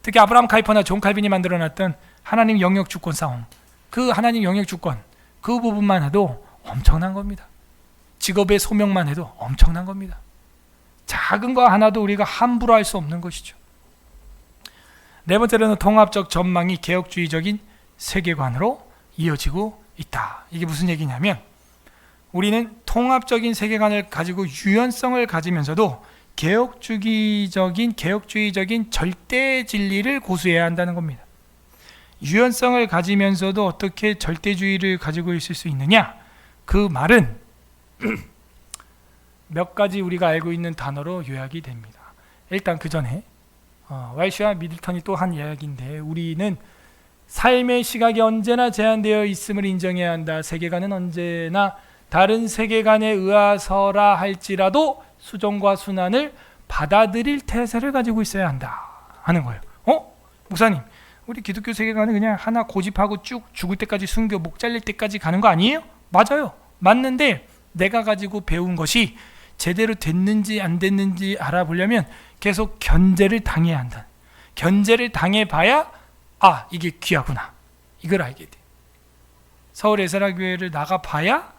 특히 아브라함 카이퍼나 존 칼빈이 만들어놨던 하나님 영역 주권 싸움, 그 하나님 영역 주권, 그 부분만 해도 엄청난 겁니다. 직업의 소명만 해도 엄청난 겁니다. 작은 거 하나도 우리가 함부로 할 수 없는 것이죠. 네 번째로는 통합적 전망이 개혁주의적인 세계관으로 이어지고 있다. 이게 무슨 얘기냐면, 우리는 통합적인 세계관을 가지고 유연성을 가지면서도 개혁주의적인 절대 진리를 고수해야 한다는 겁니다. 유연성을 가지면서도 어떻게 절대주의를 가지고 있을 수 있느냐? 그 말은 몇 가지 우리가 알고 있는 단어로 요약이 됩니다. 일단 그 전에 왈시와 미들턴이 또 한 이야기인데, 우리는 삶의 시각이 언제나 제한되어 있음을 인정해야 한다. 세계관은 언제나 다른 세계관에 의하서라 할지라도 수정과 순환을 받아들일 태세를 가지고 있어야 한다 하는 거예요. 목사님, 우리 기독교 세계관은 그냥 하나 고집하고 쭉 죽을 때까지 순교, 목 잘릴 때까지 가는 거 아니에요? 맞아요. 맞는데 내가 가지고 배운 것이 제대로 됐는지 안 됐는지 알아보려면 계속 견제를 당해야 한다. 견제를 당해봐야 이게 귀하구나, 이걸 알게 돼. 서울 에스라교회를 나가봐야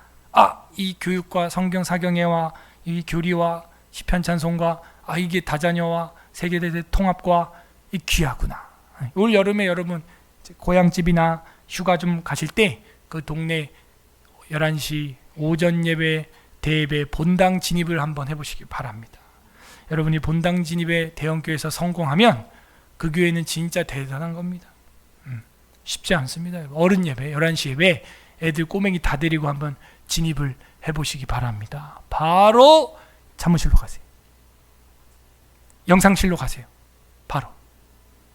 이 교육과 성경 사경회와 이 교리와 시편 찬송과 이게 다자녀와 세계대대 통합과 이 귀하구나. 올 여름에 여러분 고향집이나 휴가 좀 가실 때 그 동네 11시 오전 예배, 대예배, 본당 진입을 한번 해보시기 바랍니다. 여러분이 본당 진입에 대형교회에서 성공하면 그 교회는 진짜 대단한 겁니다. 쉽지 않습니다. 어른 예배, 11시 예배, 애들 꼬맹이 다 데리고 한번 진입을 해보시기 바랍니다. 바로 사무실로 가세요. 영상실로 가세요. 바로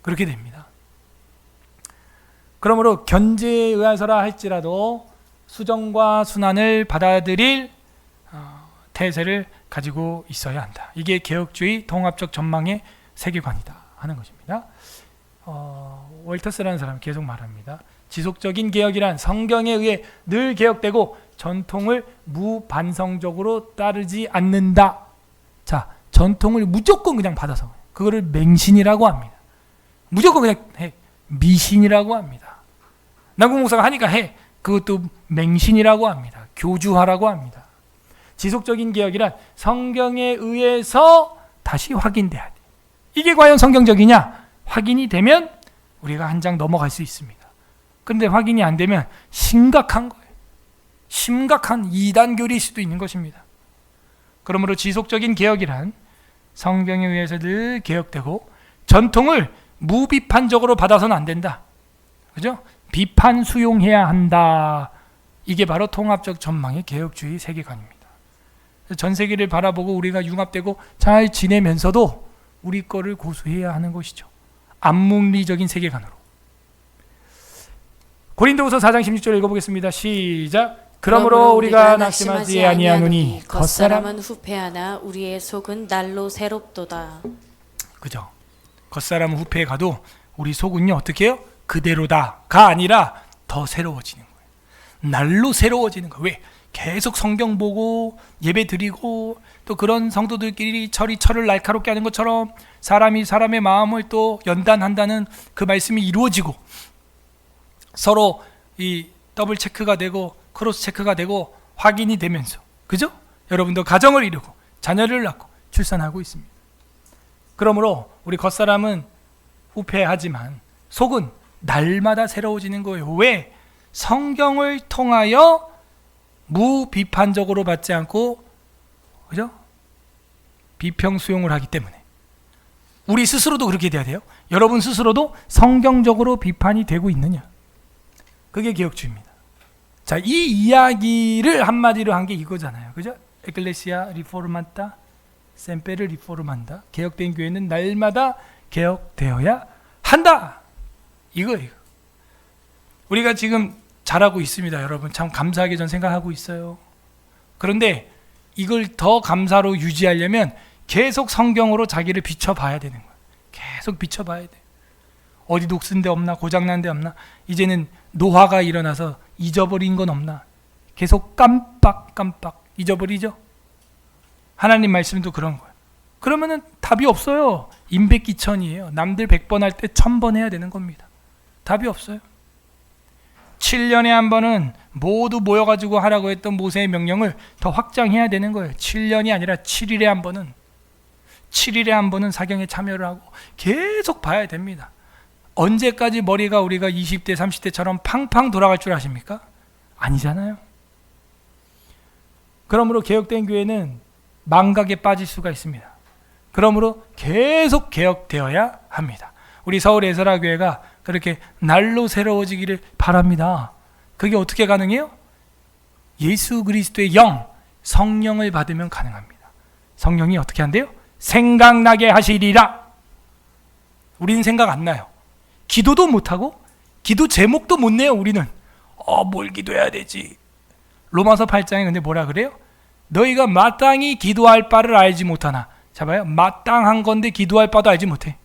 그렇게 됩니다. 그러므로 견제에 의해서라 할지라도 수정과 순환을 받아들일 태세를 가지고 있어야 한다. 이게 개혁주의 통합적 전망의 세계관이다 하는 것입니다. 월터스라는 사람이 계속 말합니다. 지속적인 개혁이란 성경에 의해 늘 개혁되고 전통을 무반성적으로 따르지 않는다. 자, 전통을 무조건 그냥 받아서 그거를 맹신이라고 합니다. 무조건 그냥 미신이라고 합니다. 남궁 목사가 하니까 해. 그것도 맹신이라고 합니다. 교주화라고 합니다. 지속적인 개혁이란 성경에 의해서 다시 확인돼야 돼. 이게 과연 성경적이냐? 확인이 되면 우리가 한 장 넘어갈 수 있습니다. 그런데 확인이 안 되면 심각한 거예요. 심각한 이단교리일 수도 있는 것입니다. 그러므로 지속적인 개혁이란 성경에 의해서 늘 개혁되고 전통을 무비판적으로 받아서는 안 된다. 그죠? 비판 수용해야 한다. 이게 바로 통합적 전망의 개혁주의 세계관입니다. 전 세계를 바라보고 우리가 융합되고 잘 지내면서도 우리 거를 고수해야 하는 것이죠. 암묵리적인 세계관으로. 고린도후서 4장 16절 읽어보겠습니다. 시작. 그러므로 우리가 낙심하지 아니하노니 겉사람은 후패하나 우리의 속은 날로 새롭도다. 그죠? 겉사람은 후패에 가도 우리 속은요 어떻게 해요? 그대로다가 아니라 더 새로워지는 거예요. 날로 새로워지는 거예요. 왜? 계속 성경 보고 예배 드리고 또 그런 성도들끼리 철이 철을 날카롭게 하는 것처럼 사람이 사람의 마음을 또 연단한다는 그 말씀이 이루어지고 서로 이 더블 체크가 되고 크로스 체크가 되고 확인이 되면서, 그죠? 여러분도 가정을 이루고 자녀를 낳고 출산하고 있습니다. 그러므로 우리 겉사람은 후패하지만 속은 날마다 새로워지는 거예요. 왜? 성경을 통하여 무비판적으로 받지 않고, 그죠? 비평 수용을 하기 때문에. 우리 스스로도 그렇게 돼야 돼요. 여러분 스스로도 성경적으로 비판이 되고 있느냐? 그게 개혁주의입니다. 자, 이 이야기를 한마디로 한 게 이거잖아요. 그죠? 에클레시아 리포르만다, 셈페르 리포르만다. 개혁된 교회는 날마다 개혁되어야 한다. 이거예요. 우리가 지금 잘하고 있습니다. 여러분 참 감사하게 전 생각하고 있어요. 그런데 이걸 더 감사로 유지하려면 계속 성경으로 자기를 비춰봐야 되는 거예요. 계속 비춰봐야 돼. 어디 녹슨 데 없나, 고장난 데 없나, 이제는 노화가 일어나서 잊어버린 건 없나, 계속 깜빡깜빡 잊어버리죠. 하나님 말씀도 그런 거예요. 그러면은 답이 없어요. 임백기천이에요. 남들 100번 할 때 1000번 해야 되는 겁니다. 답이 없어요. 7년에 한 번은 모두 모여가지고 하라고 했던 모세의 명령을 더 확장해야 되는 거예요. 7년이 아니라 7일에 한 번은, 7일에 한 번은 사경에 참여를 하고 계속 봐야 됩니다. 언제까지 머리가 우리가 20대 30대처럼 팡팡 돌아갈 줄 아십니까? 아니잖아요. 그러므로 개혁된 교회는 망각에 빠질 수가 있습니다. 그러므로 계속 개혁되어야 합니다. 우리 서울 에스라 교회가 그렇게 날로 새로워지기를 바랍니다. 그게 어떻게 가능해요? 예수 그리스도의 영, 성령을 받으면 가능합니다. 성령이 어떻게 한대요? 생각나게 하시리라. 우리는 생각 안 나요. 기도도 못하고 기도 제목도 못 내요. 우리는 뭘 기도해야 되지? 로마서 8장에 근데 뭐라 그래요? 너희가 마땅히 기도할 바를 알지 못하나. 자 봐요. 마땅한 건데 기도할 바도 알지 못해.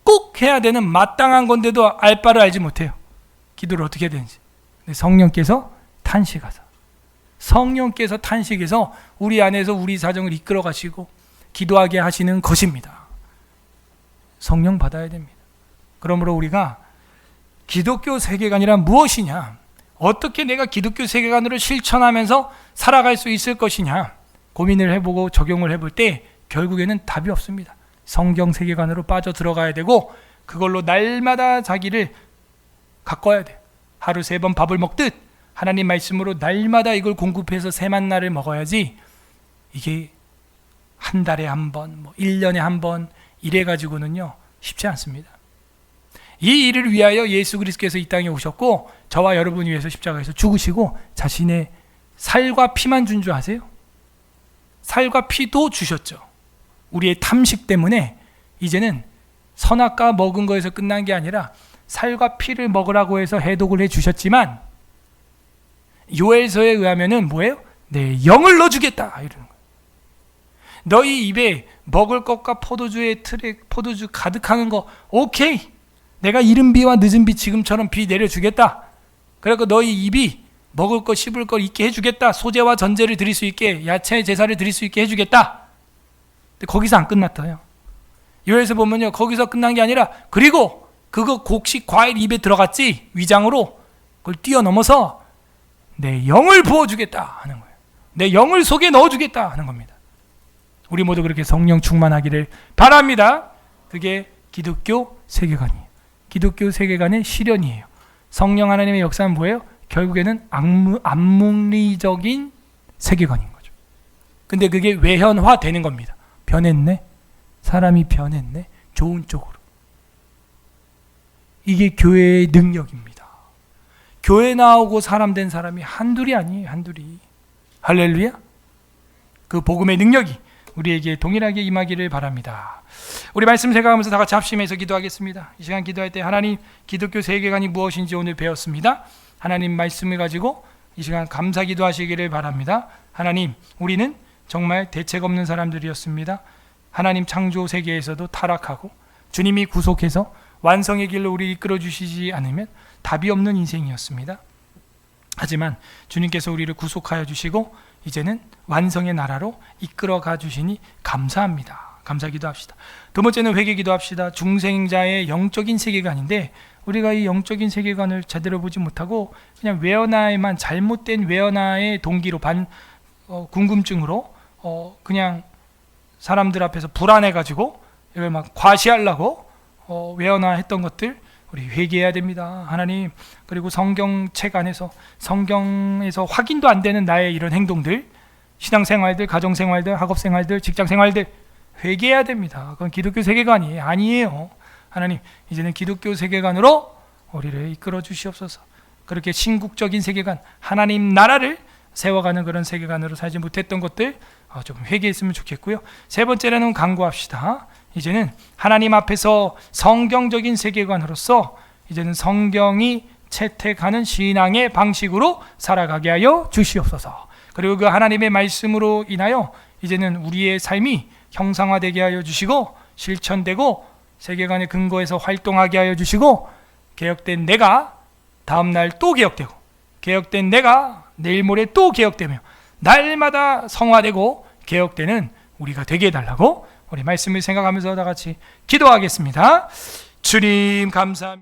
꼭 해야 되는 마땅한 건데도 알 바를 알지 못해요. 기도를 어떻게 해야 되는지. 근데 성령께서 탄식하사, 성령께서 탄식해서 우리 안에서 우리 사정을 이끌어 가시고 기도하게 하시는 것입니다. 성령 받아야 됩니다. 그러므로 우리가 기독교 세계관이란 무엇이냐, 어떻게 내가 기독교 세계관으로 실천하면서 살아갈 수 있을 것이냐 고민을 해보고 적용을 해볼 때 결국에는 답이 없습니다. 성경 세계관으로 빠져 들어가야 되고 그걸로 날마다 자기를 가꿔야 돼요. 하루 3번 밥을 먹듯 하나님 말씀으로 날마다 이걸 공급해서 새만나를 먹어야지, 이게 한 달에 한 번, 1년에 한 번 이래가지고는요 쉽지 않습니다. 이 일을 위하여 예수 그리스도께서 이 땅에 오셨고 저와 여러분 위해서 십자가에서 죽으시고 자신의 살과 피만 준 줄 아세요? 살과 피도 주셨죠. 우리의 탐식 때문에 이제는 선악과 먹은 거에서 끝난 게 아니라 살과 피를 먹으라고 해서 해독을 해주셨지만 요엘서에 의하면은 뭐예요? 내 영을 넣어주겠다 이러는 거예요. 너희 입에 먹을 것과 포도주의 틀에 포도주 가득하는 거 오케이, 내가 이른 비와 늦은 비 지금처럼 비 내려주겠다. 그래서 너희 입이 먹을 것 씹을 것 있게 해주겠다. 소제와 전제를 드릴 수 있게, 야채 제사를 드릴 수 있게 해주겠다. 근데 거기서 안 끝났다요. 요엘서 보면요 거기서 끝난 게 아니라 그리고 그거 곡식 과일 입에 들어갔지 위장으로 그걸 뛰어넘어서 내 영을 부어주겠다 하는 거예요. 내 영을 속에 넣어주겠다 하는 겁니다. 우리 모두 그렇게 성령 충만하기를 바랍니다. 그게 기독교 세계관이에요. 기독교 세계관의 실현이에요. 성령 하나님의 역사는 뭐예요? 결국에는 암묵리적인 세계관인 거죠. 근데 그게 외현화되는 겁니다. 변했네. 사람이 변했네. 좋은 쪽으로. 이게 교회의 능력입니다. 교회 나오고 사람 된 사람이 한둘이 아니에요. 한둘이. 할렐루야. 그 복음의 능력이 우리에게 동일하게 임하기를 바랍니다. 우리 말씀 생각하면서 다 같이 합심해서 기도하겠습니다. 이 시간 기도할 때 하나님 기독교 세계관이 무엇인지 오늘 배웠습니다. 하나님 말씀을 가지고 이 시간 감사 기도하시기를 바랍니다. 하나님, 우리는 정말 대책 없는 사람들이었습니다. 하나님 창조 세계에서도 타락하고 주님이 구속해서 완성의 길로 우리 이끌어 주시지 않으면 답이 없는 인생이었습니다. 하지만 주님께서 우리를 구속하여 주시고 이제는 완성의 나라로 이끌어가 주시니 감사합니다. 감사 기도합시다. 두 번째는 회개 기도합시다. 중생자의 영적인 세계관인데 우리가 이 영적인 세계관을 제대로 보지 못하고 그냥 외연화에만 잘못된 외연화의 동기로 궁금증으로 그냥 사람들 앞에서 불안해가지고 이걸 막 과시하려고 외연화했던 것들 우리 회개해야 됩니다. 하나님, 그리고 성경책 안에서 성경에서 확인도 안 되는 나의 이런 행동들, 신앙생활들, 가정생활들, 학업생활들, 직장생활들 회개해야 됩니다. 그건 기독교 세계관이 아니에요. 하나님, 이제는 기독교 세계관으로 우리를 이끌어 주시옵소서. 그렇게 신국적인 세계관, 하나님 나라를 세워가는 그런 세계관으로 살지 못했던 것들 조금 회개했으면 좋겠고요. 세 번째로는 강구합시다. 이제는 하나님 앞에서 성경적인 세계관으로서 이제는 성경이 채택하는 신앙의 방식으로 살아가게 하여 주시옵소서. 그리고 그 하나님의 말씀으로 인하여 이제는 우리의 삶이 형상화되게 하여 주시고 실천되고 세계관의 근거에서 활동하게 하여 주시고 개혁된 내가 다음날 또 개혁되고 개혁된 내가 내일 모레 또 개혁되며 날마다 성화되고 개혁되는 우리가 되게 해달라고 우리 말씀을 생각하면서 다 같이 기도하겠습니다. 주님 감사합니다.